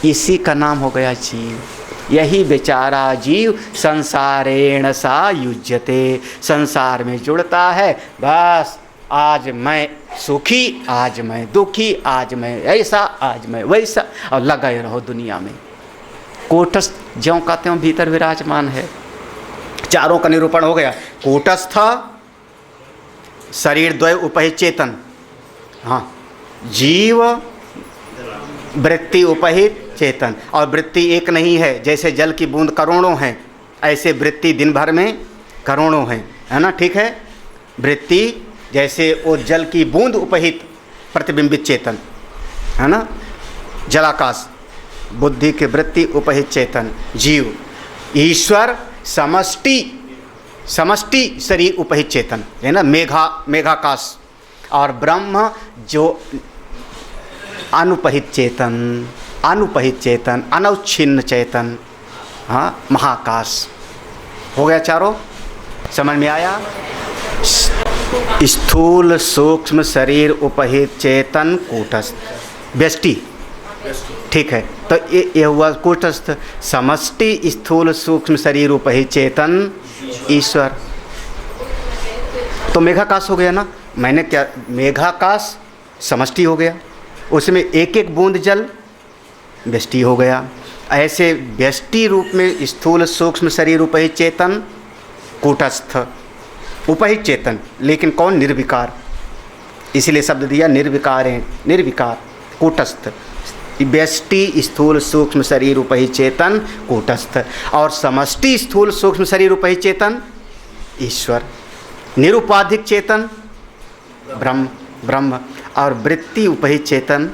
Speaker 2: इसी का नाम हो गया जीव। यही बेचारा जीव संसारेण सा युज्यते, संसार में जुड़ता है। बस आज मैं सुखी, आज मैं दुखी, आज मैं ऐसा, आज मैं वैसा, और लगे रहो दुनिया में। कूटस्थ ज्यों का त्यों भीतर विराजमान है। चारों का निरूपण हो गया। कूटस्थ शरीर द्वय उपहित चेतन, हाँ, जीव वृत्ति उपहित चेतन। और वृत्ति एक नहीं है, जैसे जल की बूंद करोड़ों हैं, ऐसे वृत्ति दिन भर में करोड़ों हैं, है ना? ठीक है, वृत्ति जैसे वो जल की बूंद उपहित प्रतिबिंबित चेतन, है ना? जलाकाश, बुद्धि के वृत्ति उपहित चेतन जीव। ईश्वर समष्टि, समष्टि शरीर उपहित चेतन, है ना? मेघाकाश। और ब्रह्म जो अनुपहित चेतन, अनुपहित चेतन, अनवच्छिन्न चेतन, हाँ, महाकाश। हो गया चारों, समझ में आया? स्थूल सूक्ष्म शरीर उपहित चेतन कूटस्थ व्यष्टि, ठीक है। तो ये हुआ कूटस्थ। समष्टि स्थूल सूक्ष्म शरीर उपहित चेतन ईश्वर। तो मेघाकाश हो गया ना। मैंने क्या, मेघाकाश समष्टि हो गया, उसमें एक एक बूंद जल व्यष्टि हो गया। ऐसे व्यष्टि रूप में स्थूल सूक्ष्म शरीर उपहित चेतन कूटस्थ, उपहित चेतन, लेकिन कौन? निर्विकार। इसलिए शब्द दिया निर्विकार है, निर्विकार कूटस्थ। व्यष्टि स्थूल सूक्ष्म शरीर उपहित चेतन कूटस्थ, और समष्टि स्थूल सूक्ष्म शरीर उपहित चेतन ईश्वर। निरुपाधिक चेतन ब्रह्म, ब्रह्म। और वृत्ति उपहित चेतन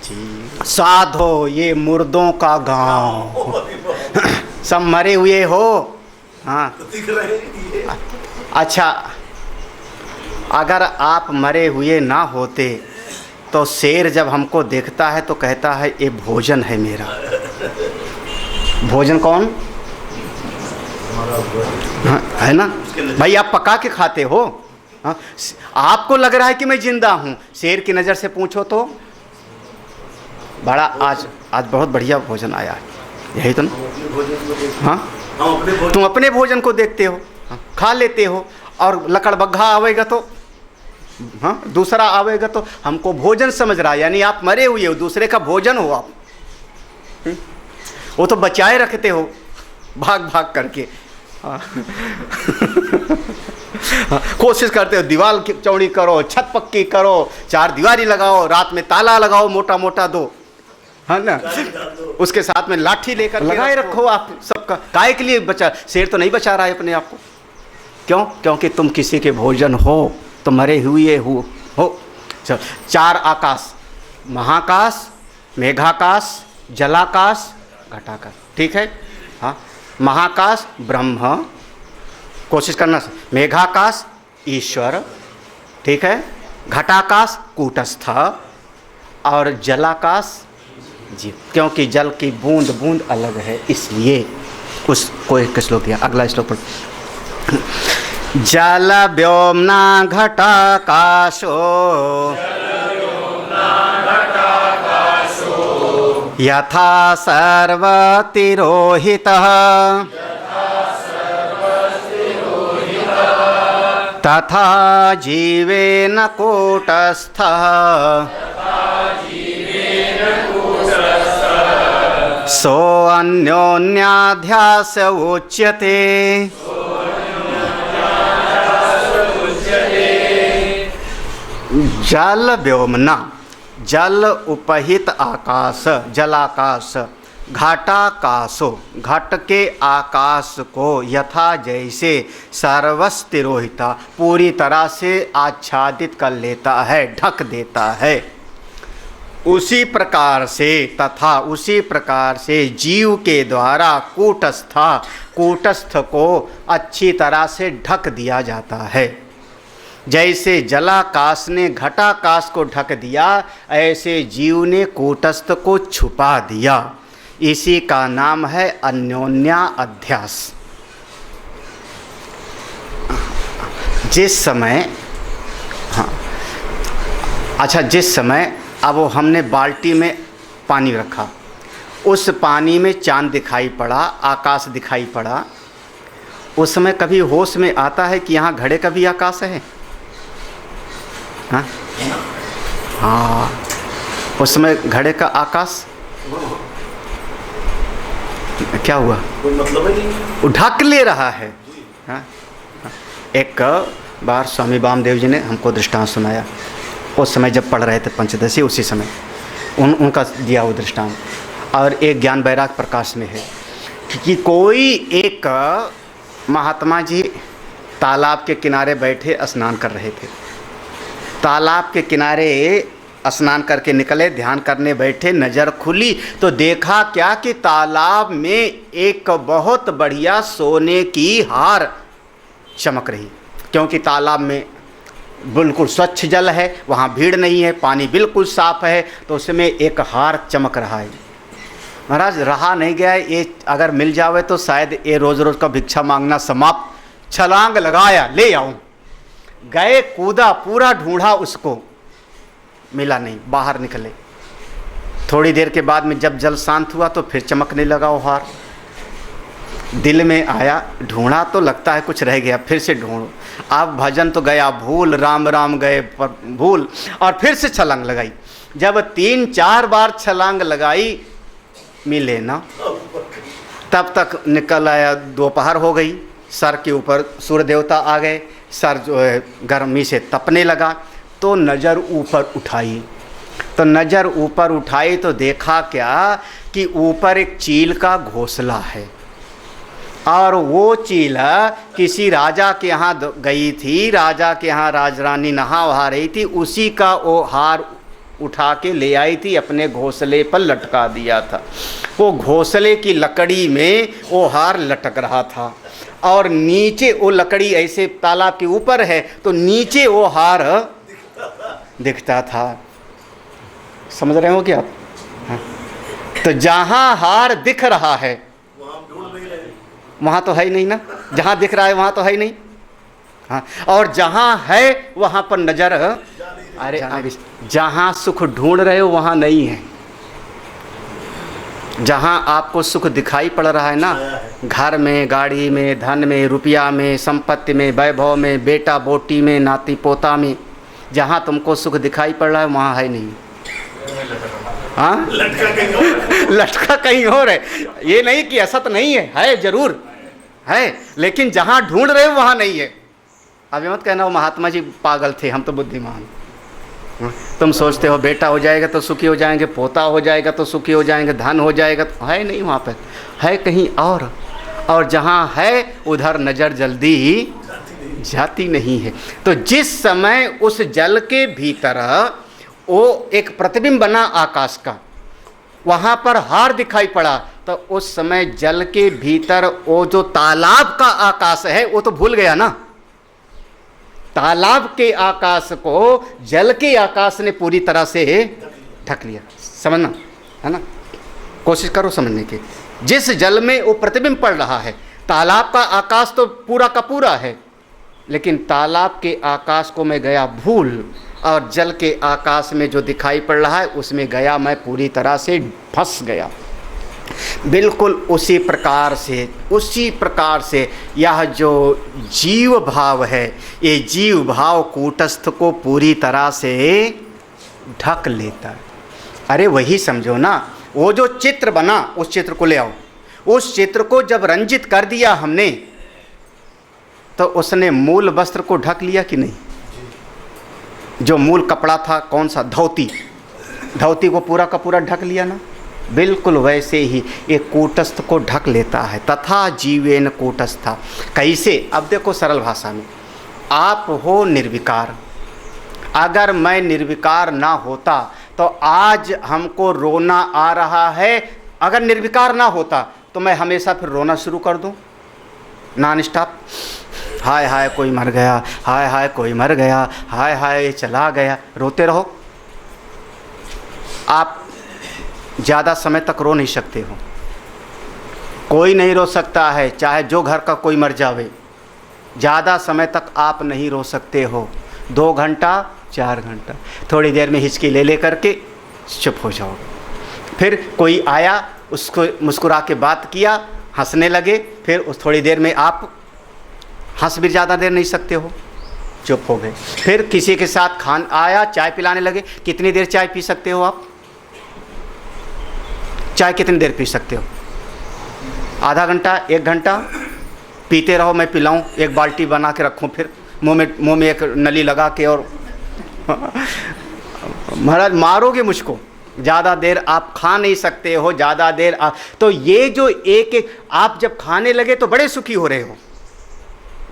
Speaker 2: जी। साधो ये मुर्दों का गांव, सब मरे हुए हो। हाँ, अच्छा, अगर आप मरे हुए ना होते तो शेर जब हमको देखता है तो कहता है ये भोजन है मेरा। भोजन कौन? हाँ, है ना भाई, आप पका के खाते हो। हाँ, आपको लग रहा है कि मैं जिंदा हूँ, शेर की नज़र से पूछो तो बड़ा आज बहुत बढ़िया भोजन आया है, यही तो ना? हाँ, तुम अपने भोजन को देखते हो, हाँ, खा लेते हो, और लकड़बग्घा आवेगा तो, हाँ, दूसरा आवेगा तो हमको भोजन समझ रहा है, यानी आप मरे हुए हो, दूसरे का भोजन हो आप। वो तो बचाए रखते हो भाग भाग करके। हाँ। कोशिश करते हो दीवार चौड़ी करो, छत पक्की करो, चार दीवारी लगाओ, रात में ताला लगाओ मोटा मोटा दो, है ना? उसके साथ में लाठी लेकर लगाए रखो आप सबका। काय के लिए बचा? शेर तो नहीं बचा रहा है अपने आप को। क्यों? क्योंकि तुम किसी के भोजन हो, तो मरे हुए हो। चल, चार आकाश, महाकाश, मेघाकाश, जलाकाश, घटाकाश, ठीक है? हाँ, महाकाश ब्रह्म, कोशिश करना, मेघाकाश ईश्वर, ठीक है? घटाकाश कूटस्थ, और जलाकाश जी, क्योंकि जल की बूंद बूंद अलग है, इसलिए उसको एक श्लोक दिया। अगला श्लोक पर जल व्योमना घटाकाशो यथा सर्वतिरोहितः तथा जीवेन कूटस्थः सो अन्योन्याध्यास उच्यते। जल व्योमना, जल उपहित आकाश, जलाकाश, घटाकाशो, घट के आकाश को यथा जैसे सर्वस्तिरोहिता पूरी तरह से आच्छादित कर लेता है, ढक देता है, उसी प्रकार से, तथा उसी प्रकार से जीव के द्वारा कूटस्थ को अच्छी तरह से ढक दिया जाता है। जैसे जलाकाश ने घटाकाश को ढक दिया, ऐसे जीव ने कूटस्थ को छुपा दिया। इसी का नाम है अन्योन्या अध्यास। जिस समय, हाँ अच्छा, जिस समय अब वो हमने बाल्टी में पानी रखा, उस पानी में चांद दिखाई पड़ा, आकाश दिखाई पड़ा, उस समय कभी होश में आता है कि यहाँ घड़े का भी आकाश है? हाँ हाँ, उस समय घड़े का आकाश क्या हुआ?
Speaker 3: कोई मतलब ही नहीं,
Speaker 2: वो ढक ले रहा है। हाँ? एक बार स्वामी वामदेव जी ने हमको दृष्टांत सुनाया, उस समय जब पढ़ रहे थे पंचदशी, उसी समय उनका दिया वो दृष्टांत, और एक ज्ञान वैराग प्रकाश में है कि कोई एक महात्मा जी तालाब के किनारे बैठे स्नान कर रहे थे। तालाब के किनारे स्नान करके निकले, ध्यान करने बैठे, नज़र खुली तो देखा क्या कि तालाब में एक बहुत बढ़िया सोने की हार चमक रही, क्योंकि तालाब में बिल्कुल स्वच्छ जल है, वहाँ भीड़ नहीं है, पानी बिल्कुल साफ है, तो उसमें एक हार चमक रहा है। महाराज रहा नहीं गया, ये अगर मिल जावे तो शायद ये रोज़ रोज़ का भिक्षा मांगना समाप्त। छलांग लगाया, ले आऊँ, गए, कूदा, पूरा ढूंढा, उसको मिला नहीं, बाहर निकले। थोड़ी देर के बाद में जब जल शांत हुआ तो फिर चमकने लगा वो हार। दिल में आया, ढूंढा तो लगता है कुछ रह गया, फिर से ढूंढो। अब भजन तो गया भूल, राम राम गए पर भूल, और फिर से छलांग लगाई। जब 3-4 बार छलांग लगाई, मिले ना, तब तक निकल आया, दोपहर हो गई, सर के ऊपर सूर्य देवता आ गए, सर जो है गर्मी से तपने लगा, तो नज़र ऊपर उठाई, तो नज़र ऊपर उठाई तो देखा क्या कि ऊपर एक चील का घोंसला है, और वो चील किसी राजा के यहाँ गई थी, राजा के यहाँ राजरानी नहा वहा रही थी, उसी का वो हार उठा के ले आई थी, अपने घोंसले पर लटका दिया था। वो घोंसले की लकड़ी में वो हार लटक रहा था, और नीचे वो लकड़ी ऐसे तालाब के ऊपर है, तो नीचे वो हार दिखता था। समझ रहे हो क्या आप? हाँ। तो जहाँ हार दिख रहा है वहाँ तो है ही नहीं ना, जहाँ दिख रहा है वहाँ तो है ही नहीं। हाँ, और जहाँ है वहाँ पर नज़र, अरे जहाँ सुख ढूंढ रहे हो वहाँ नहीं है। जहाँ आपको सुख दिखाई पड़ रहा है ना, घर में, गाड़ी में, धन में, रुपया में, संपत्ति में, वैभव में, बेटा बोटी में, नाती पोता में, जहाँ तुमको सुख दिखाई पड़ रहा है वहाँ है नहीं। हाँ, लटका कहीं और है। ये नहीं कि असत नहीं है जरूर है, लेकिन जहाँ ढूंढ रहे हो वहाँ नहीं है। अभी मत कहना वो महात्मा जी पागल थे, हम तो बुद्धिमान। तुम सोचते हो बेटा हो जाएगा तो सुखी हो जाएंगे, पोता हो जाएगा तो सुखी हो जाएंगे, धन हो जाएगा, तो है नहीं, वहाँ पर है कहीं और जहाँ है उधर नज़र जल्दी जाती नहीं है। तो जिस समय उस जल के भीतर वो एक प्रतिबिंब बना आकाश का, वहाँ पर हार दिखाई पड़ा, तो उस समय जल के भीतर वो जो तालाब का आकाश है वो तो भूल गया ना। तालाब के आकाश को जल के आकाश ने पूरी तरह से ढक लिया, समझना है ना। कोशिश करो समझने की। जिस जल में वो प्रतिबिंब पड़ रहा है, तालाब का आकाश तो पूरा का पूरा है, लेकिन तालाब के आकाश को मैं गया भूल, और जल के आकाश में जो दिखाई पड़ रहा है उसमें गया मैं पूरी तरह से फंस गया। बिल्कुल उसी प्रकार से यह जो जीव भाव है, ये जीव भाव कूटस्थ को पूरी तरह से ढक लेता है। अरे वही समझो ना, वो जो चित्र बना उस चित्र को ले आओ, उस चित्र को जब रंजित कर दिया हमने तो उसने मूल वस्त्र को ढक लिया कि नहीं? जो मूल कपड़ा था कौन सा? धोती, धोती को पूरा का पूरा ढक लिया ना। बिल्कुल वैसे ही एक कूटस्थ को ढक लेता है। तथा जीवेन कूटस्थ। कैसे? अब देखो सरल भाषा में, आप हो निर्विकार, अगर मैं निर्विकार ना होता तो आज हमको रोना आ रहा है। अगर निर्विकार ना होता तो मैं हमेशा फिर रोना शुरू कर दूं नॉन स्टॉप, हाय हाय कोई मर गया, हाय हाय कोई मर गया, हाय हाय ये चला गया, रोते रहो। आप ज़्यादा समय तक रो नहीं सकते हो, कोई नहीं रो सकता है, चाहे जो घर का कोई मर जावे, ज़्यादा समय तक आप नहीं रो सकते हो। 2 घंटा 4 घंटा, थोड़ी देर में हिचकी ले करके चुप हो जाओगे। फिर कोई आया, उसको मुस्कुरा के बात किया, हंसने लगे, फिर उस थोड़ी देर में आप हंस भी ज़्यादा देर नहीं सकते हो, चुप हो गए। फिर किसी के साथ खान आया, चाय पिलाने लगे, कितनी देर चाय पी सकते हो आप? चाय कितनी देर पी सकते हो? आधा घंटा, 1 घंटा पीते रहो, मैं पिलाऊं, एक बाल्टी बना के रखूं, फिर मुंह में एक नली लगा के, और महाराज मारोगे मुझको। ज़्यादा देर आप खा नहीं सकते हो, ज़्यादा देर तो ये जो एक आप जब खाने लगे तो बड़े सुखी हो रहे हो,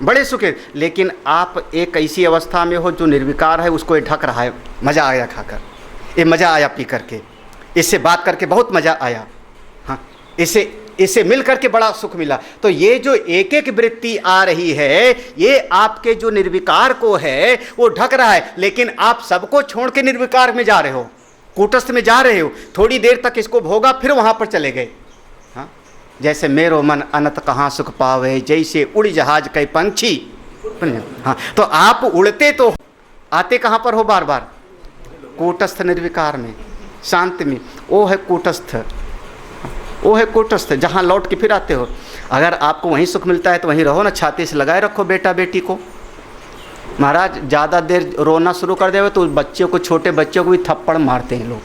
Speaker 2: बड़े सुखी, लेकिन आप एक ऐसी अवस्था में हो जो निर्विकार है, उसको ये ढक रहा है। मज़ा आया खाकर, ये मज़ा आया पी करके, इससे बात करके बहुत मज़ा आया, हाँ इससे मिल करके बड़ा सुख मिला। तो ये जो एक एक वृत्ति आ रही है, ये आपके जो निर्विकार को है वो ढक रहा है, लेकिन आप सबको छोड़ के निर्विकार में जा रहे हो, कूटस्थ में जा रहे हो। थोड़ी देर तक इसको भोगा, फिर वहाँ पर चले गए। हाँ, जैसे मेरो मन अनंत कहाँ सुख पावे, जैसे उड़ जहाज कई पंछी। हाँ, तो आप उड़ते तो आते कहाँ पर हो? बार बार कूटस्थ निर्विकार में, शांत में। वो है कूटस्थ, वो है कूटस्थ, जहाँ लौट के फिर आते हो। अगर आपको वहीं सुख मिलता है तो वहीं रहो ना, छाती से लगाए रखो बेटा बेटी को। महाराज ज़्यादा देर रोना शुरू कर देवे तो बच्चों को, छोटे बच्चों को भी थप्पड़ मारते हैं लोग।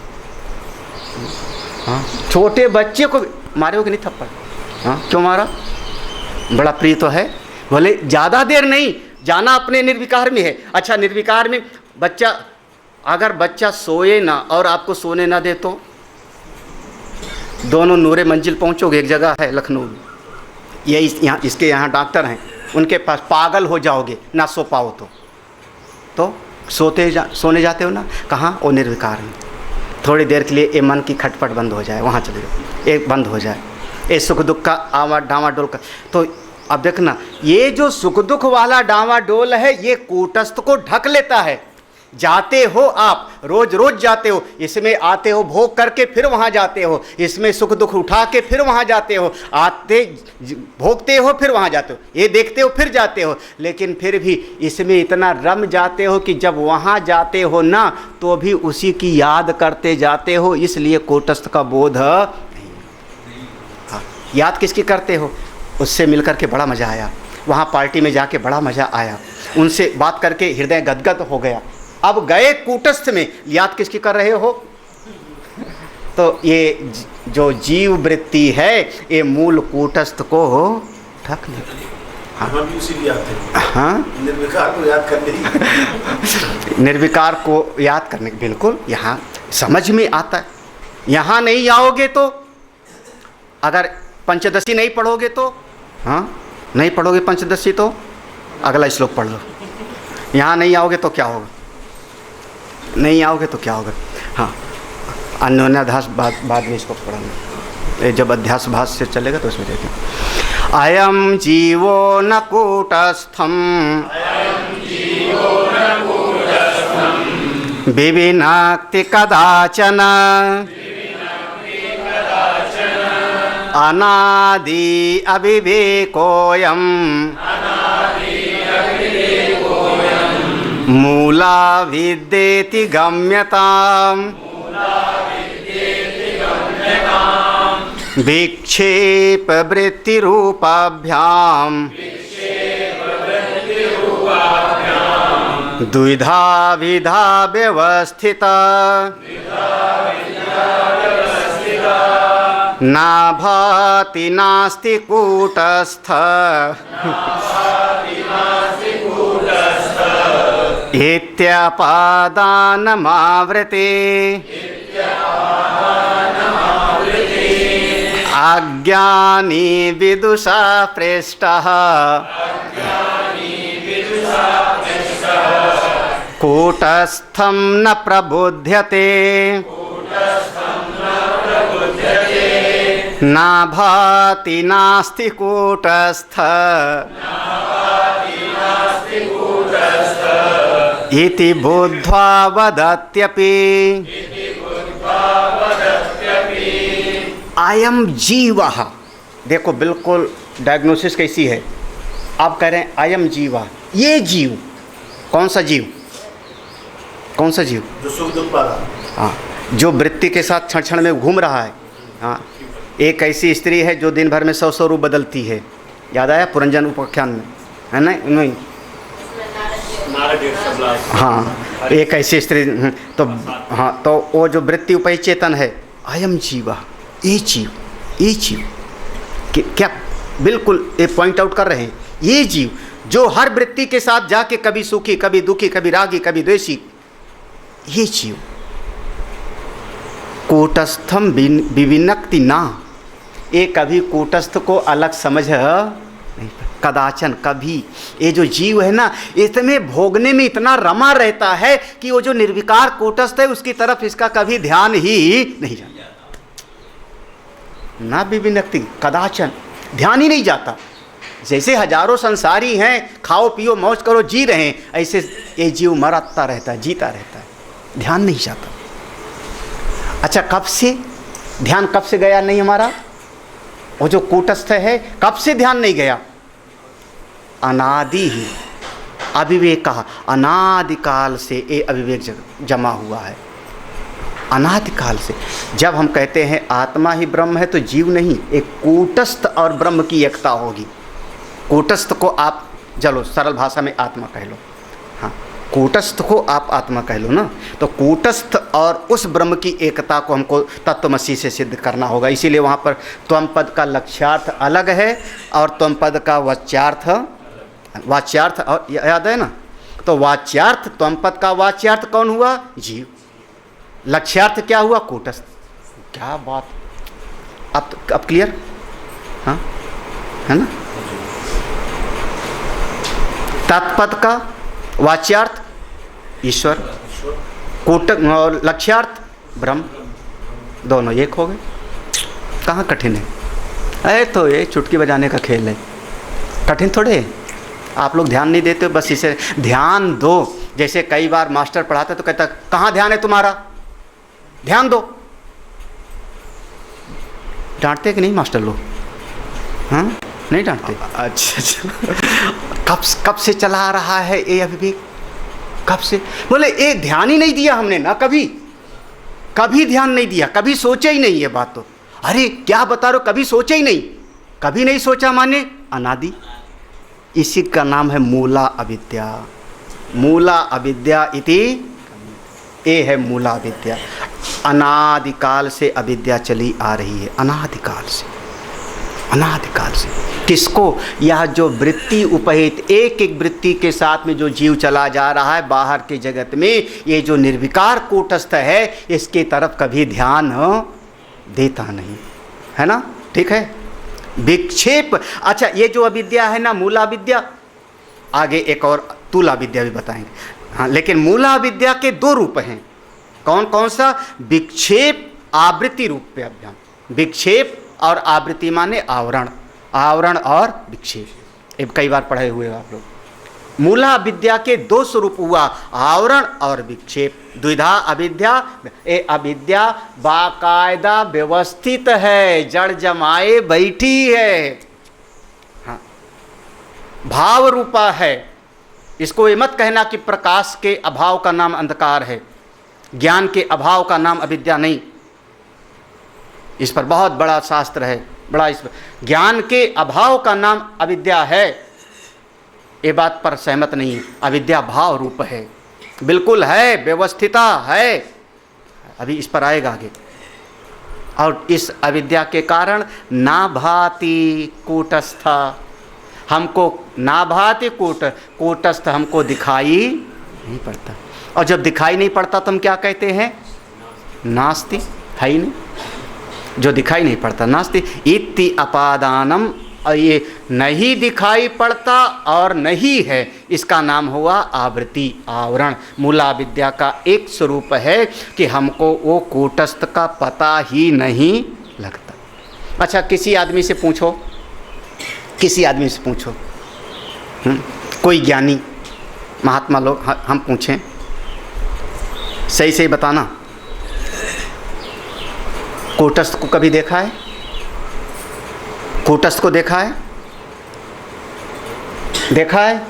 Speaker 2: हाँ, छोटे बच्चे को मारे हो कि नहीं थप्पड़? हाँ, क्यों मारा? बड़ा प्रिय तो है, बोले ज़्यादा देर नहीं जाना, अपने निर्विकार में है। अच्छा, निर्विकार में बच्चा, अगर बच्चा सोए ना और आपको सोने ना दे तो दोनों नूरे मंजिल पहुंचोगे। एक जगह है लखनऊ, ये यहाँ, इसके यहाँ डॉक्टर हैं, उनके पास पागल हो जाओगे ना सो पाओ तो सोने जाते हो ना, कहाँ? वो निर्विकार में। थोड़ी देर के लिए ये मन की खटपट बंद हो जाए, वहाँ चले जाओ, एक बंद हो जाए, ये सुख दुख का डावाडोल का। तो अब देखना, ये जो सुख दुख वाला डावाडोल है, ये कूटस्थ को ढक लेता है। जाते हो आप, रोज रोज जाते हो, इसमें आते हो भोग करके, फिर वहाँ जाते हो, इसमें सुख दुख उठा के फिर वहाँ जाते हो, आते भोगते हो फिर वहाँ जाते हो, ये देखते हो फिर जाते हो, लेकिन फिर भी इसमें इतना रम जाते हो कि जब वहाँ जाते हो ना तो भी उसी की याद करते जाते हो। इसलिए कूटस्थ का बोध नहीं। हाँ, याद किसकी करते हो? उससे मिल करके बड़ा मज़ा आया, वहाँ पार्टी में जाके बड़ा मज़ा आया, उनसे बात करके हृदय गदगद हो गया। अब गए कूटस्थ में, याद किसकी कर रहे हो? तो ये जो जीव वृत्ति है, ये मूल कूटस्थ को ढक लेती है। हाँ,
Speaker 4: हम भी उसी लिए आते हैं।
Speaker 2: हाँ,
Speaker 4: निर्विकार को याद करने
Speaker 2: निर्विकार को याद करने, बिल्कुल यहाँ समझ में आता है। यहाँ नहीं आओगे तो, अगर पंचदशी नहीं पढ़ोगे तो, हाँ नहीं पढ़ोगे पंचदशी तो अगला श्लोक पढ़ लो। यहाँ नहीं आओगे तो क्या होगा? नहीं आओगे तो क्या होगा? हाँ, अन्योन्याध्यास बाद में इसको पढ़ाना, जब अध्यास भास से चलेगा तो उसमें देखें। अयम जीवो न कूटस्थम विविनाक्ति कदाचन अनादि अविवेकोऽयम् मूला विद्येति गम्यताम् विक्षेप वृत्तिरूपाभ्याम् द्विधा विधा व्यवस्थिता ना भाति नास्ति कूटस्थ इत्यपादानमावृते अज्ञानी विदुषा पृष्टः कूटस्थं न प्रबुध्यते ना भाति नास्ति कूटस्थ इति बुद्ध्वा वदत्यपि अयम जीवः। देखो बिल्कुल डायग्नोसिस कैसी है। आप कह रहे हैं अयम जीवा, ये जीव कौन सा जीव? कौन सा जीव?
Speaker 4: जो सुख दुख पा रहा।
Speaker 2: हाँ, जो वृत्ति के साथ क्षण क्षण में घूम रहा है। हाँ, एक ऐसी स्त्री है जो दिन भर में 100 रूप बदलती है। याद आया पुरंजन उपाख्यान में, है ना? नहीं, हाँ, एक ऐसी स्त्री तो हाँ, तो वो जो वृत्ति उपय चेतन है, अयम जीवा, ये जीव, ये जीव क्या बिल्कुल ये पॉइंट आउट कर रहे हैं। ये जीव जो हर वृत्ति के साथ जाके कभी सुखी, कभी दुखी, कभी रागी, कभी द्वेषी, ये जीव कूटस्थम विविनक्ति ना, ये कभी कूटस्थ को अलग समझ नहीं, कदाचन कभी। ये जो जीव है ना, इसमें भोगने में इतना रमा रहता है कि वो जो निर्विकार कूटस्थ है उसकी तरफ इसका कभी ध्यान ही नहीं जाता। ना विविनक्ति, कदाचन ध्यान ही नहीं जाता। जैसे हजारों संसारी हैं, खाओ पियो मौज करो जी रहे हैं, ऐसे ये जीव मरता रहता है, जीता रहता है, ध्यान नहीं जाता। अच्छा, कब से ध्यान, कब से गया नहीं हमारा? वो जो कूटस्थ है कब से ध्यान नहीं गया? अनादि ही अविवेक कहा, अनादिकाल से ये अविवेक जमा हुआ है, अनादिकाल से। जब हम कहते हैं आत्मा ही ब्रह्म है तो जीव नहीं, एक कूटस्थ और ब्रह्म की एकता होगी। कूटस्थ को आप चलो सरल भाषा में आत्मा कह लो, हाँ, कूटस्थ को आप आत्मा कह लो ना, तो कूटस्थ और उस ब्रह्म की एकता को हमको तत्वमसी से सिद्ध करना होगा। इसीलिए वहाँ पर त्वम पद का लक्ष्यार्थ अलग है और त्वम पद का वाच्यार्थ और याद है ना, तो वाच्यार्थ, त्वम पद का वाच्यार्थ कौन हुआ? जीव। लक्ष्यार्थ क्या हुआ? कूटस्थ। क्या बात, अब क्लियर, हाँ, है ना? तत्पद का वाच्यार्थ ईश्वर, कूटक और लक्ष्यार्थ ब्रह्म, दोनों एक हो गए। कहाँ कठिन है? अरे तो ये चुटकी बजाने का खेल है, कठिन थोड़े है। आप लोग ध्यान नहीं देते, बस इसे ध्यान दो। जैसे कई बार मास्टर पढ़ाते तो कहता कहाँ ध्यान है तुम्हारा, ध्यान दो। डांटते कि नहीं मास्टर लोग? हाँ, नहीं डांटते? अच्छा, कब से चला आ रहा है ये अविवेक? कब से? बोले ये ध्यान ही नहीं दिया हमने ना, कभी ध्यान नहीं दिया, कभी सोचा ही नहीं ये बात। तो अरे क्या बता रहे हो, कभी सोचा ही नहीं। कभी नहीं सोचा माने अनादि, इसी का नाम है मूला अविद्या। मूला अविद्या इति, ये है मूला अविद्या। अनादिकाल से अविद्या चली आ रही है, अनादिकाल से, अनादिकाल से। किसको? यह जो वृत्ति उपहित एक एक वृत्ति के साथ में जो जीव चला जा रहा है बाहर के जगत में, ये जो निर्विकार कूटस्थ है इसके तरफ कभी ध्यान देता नहीं, है ना? ठीक है, विक्षेप। अच्छा, ये जो अविद्या है ना, मूला विद्या, आगे एक और तुला विद्या भी बताएंगे। हाँ, लेकिन मूला विद्या के दो रूप हैं। कौन कौन सा? विक्षेप आवृत्ति रूप पे अभ्याम। विक्षेप और आवृत्ति माने आवरण, आवरण और विक्षेप। ये कई बार पढ़े हुए आप लोग। मूला विद्या के दो स्वरूप हुआ, आवरण और विक्षेप। द्विधा अविद्या, ये अविद्या बाकायदा व्यवस्थित है, जड़ जमाए बैठी है, हाँ, भाव रूपा है। इसको ये मत कहना कि प्रकाश के अभाव का नाम अंधकार है, ज्ञान के अभाव का नाम अविद्या नहीं। इस पर बहुत बड़ा शास्त्र है, बड़ा इस पर, ज्ञान के अभाव का नाम अविद्या है, ये बात पर सहमत नहीं है। अविद्या भाव रूप है, बिल्कुल है, व्यवस्थिता है, अभी इस पर आएगा आगे। और इस अविद्या के कारण ना भाति कूटस्थ, हमको ना भाति कूटस्थ हमको दिखाई नहीं पड़ता। और जब दिखाई नहीं पड़ता तो हम क्या कहते हैं? नास्ति, है ही नहीं, जो दिखाई नहीं पड़ता नास्ति। इति अपादानम, और ये नहीं दिखाई पड़ता और नहीं है, इसका नाम हुआ आवृत्ति, आवरण। मूला विद्या का एक स्वरूप है कि हमको वो कूटस्थ का पता ही नहीं लगता। अच्छा, किसी आदमी से पूछो, किसी आदमी से पूछो, कोई ज्ञानी महात्मा लोग, हम पूछें, सही सही बताना, कूटस्थ को कभी देखा है? कूटस्थ को देखा है? देखा है?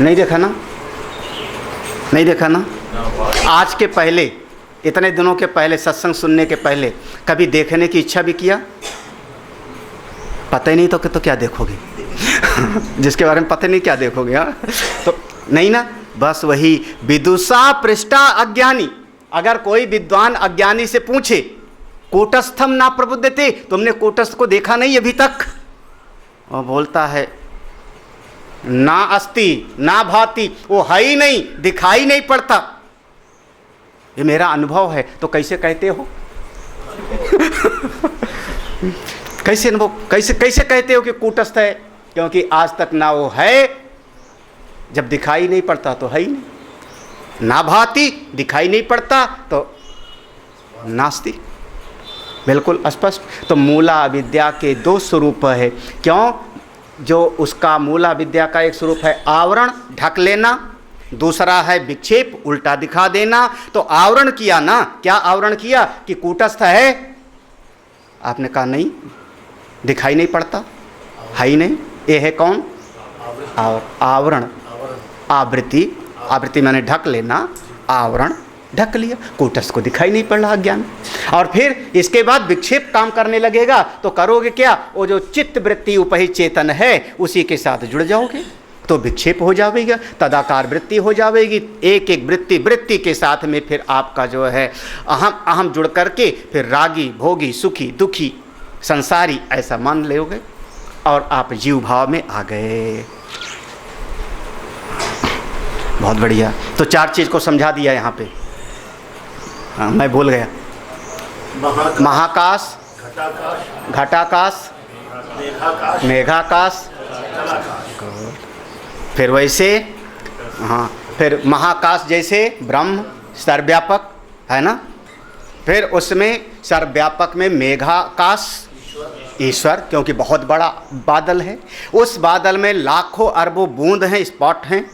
Speaker 2: नहीं देखा ना? नहीं देखा ना? आज के पहले, इतने दिनों के पहले, सत्संग सुनने के पहले कभी देखने की इच्छा भी किया? पता ही नहीं तो क्या देखोगे? जिसके बारे में पता नहीं क्या देखोगे, हाँ? तो नहीं ना, बस वही विदुषा पृष्ठा अज्ञानी। अगर कोई विद्वान अज्ञानी से पूछे कूटस्थम ना प्रबुद्धते, तुमने कूटस्थ को देखा नहीं अभी तक, वो बोलता है ना अस्ति ना भाति, वो है ही नहीं, दिखाई नहीं पड़ता, ये मेरा अनुभव है। तो कैसे कहते हो? कैसे अनुभव, कैसे कहते हो कि कूटस्थ है? क्योंकि आज तक ना वो है, जब दिखाई नहीं पड़ता तो है ही नहीं, ना भाति, दिखाई नहीं पड़ता तो नास्ति, बिल्कुल स्पष्ट। तो मूला विद्या के दो स्वरूप है। क्यों? जो उसका मूला विद्या का एक स्वरूप है आवरण, ढक लेना, दूसरा है विक्षेप, उल्टा दिखा देना। तो आवरण किया ना, क्या आवरण किया कि कूटस्थ है? आपने कहा नहीं, दिखाई नहीं पड़ता, है ही नहीं, ये है कौन? आवरण, आवृत्ति, आवृत्ति मैंने ढक लेना, आवरण ढक लिया, कूटस्थ को दिखाई नहीं पड़ रहा ज्ञान। और फिर इसके बाद विक्षेप काम करने लगेगा तो करोगे क्या? वो जो चित्त वृत्ति उपहित चेतन है उसी के साथ जुड़ जाओगे तो विक्षेप हो जाएगा, तदाकार वृत्ति हो जाएगी। एक एक वृत्ति के साथ में फिर आपका जो है अहम जुड़ करके फिर रागी, भोगी, सुखी, दुखी, संसारी ऐसा मान लोगे और आप जीव भाव में आ गए। बहुत बढ़िया। तो चार चीज़ को समझा दिया यहाँ पे। हाँ, मैं भूल गया। महाकाश, घटाकाश, मेघाकाश, फिर वैसे, हाँ, फिर महाकाश जैसे ब्रह्म सर्वव्यापक है ना, फिर उसमें सर्वव्यापक में मेघाकाश ईश्वर, क्योंकि बहुत बड़ा बादल है, उस बादल में लाखों अरबों बूंद हैं, स्पॉट हैं,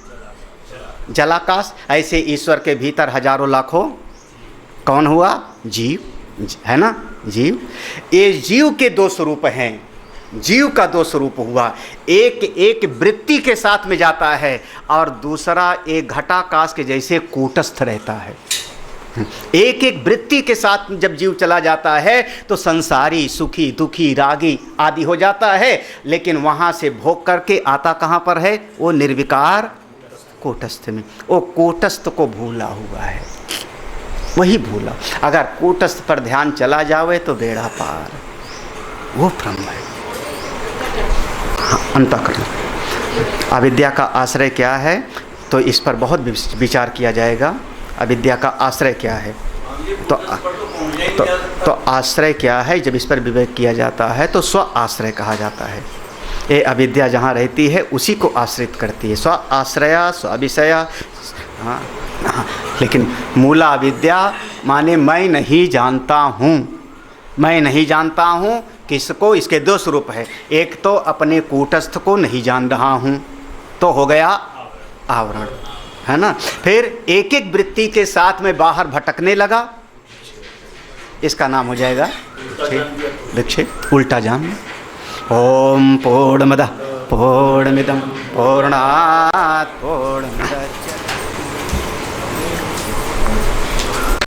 Speaker 2: जलाकाश। ऐसे ईश्वर के भीतर हजारों लाखों कौन हुआ? जीव, है ना, जीव। ये जीव के दो स्वरूप हैं, जीव का दो स्वरूप हुआ, एक एक वृत्ति के साथ में जाता है और दूसरा एक घटाकाश के जैसे कूटस्थ रहता है। एक एक वृत्ति के साथ जब जीव चला जाता है तो संसारी, सुखी, दुखी, रागी आदि हो जाता है, लेकिन वहाँ से भोग करके आता कहाँ पर है? वो निर्विकार कूटस्थ में। वो कूटस्थ को भूला हुआ है, वही भूला। अगर कूटस्थ पर ध्यान चला जावे तो बेड़ा पार, वो ब्रह्म है। हाँ, अंतःकरण। अविद्या का आश्रय क्या है? तो इस पर बहुत विचार किया जाएगा। अविद्या का आश्रय क्या है? तो आश्रय क्या है? जब इस पर विवेक किया जाता है तो स्व आश्रय कहा जाता है। ये अविद्या जहाँ रहती है उसी को आश्रित करती है, स्व आश्रया, स्व विषया। हाँ, लेकिन मूला अविद्या माने मैं नहीं जानता हूँ, मैं नहीं जानता हूँ, किसको? इसके दो स्वरूप है। एक तो अपने कूटस्थ को नहीं जान रहा हूँ, तो हो गया आवरण, है ना। फिर एक एक वृत्ति के साथ में बाहर भटकने लगा, इसका नाम हो जाएगा विक्षेप, उल्टा जान। ओम पूर्णमदः पूर्णमिदं पूर्णात् पूर्णमुदच्यते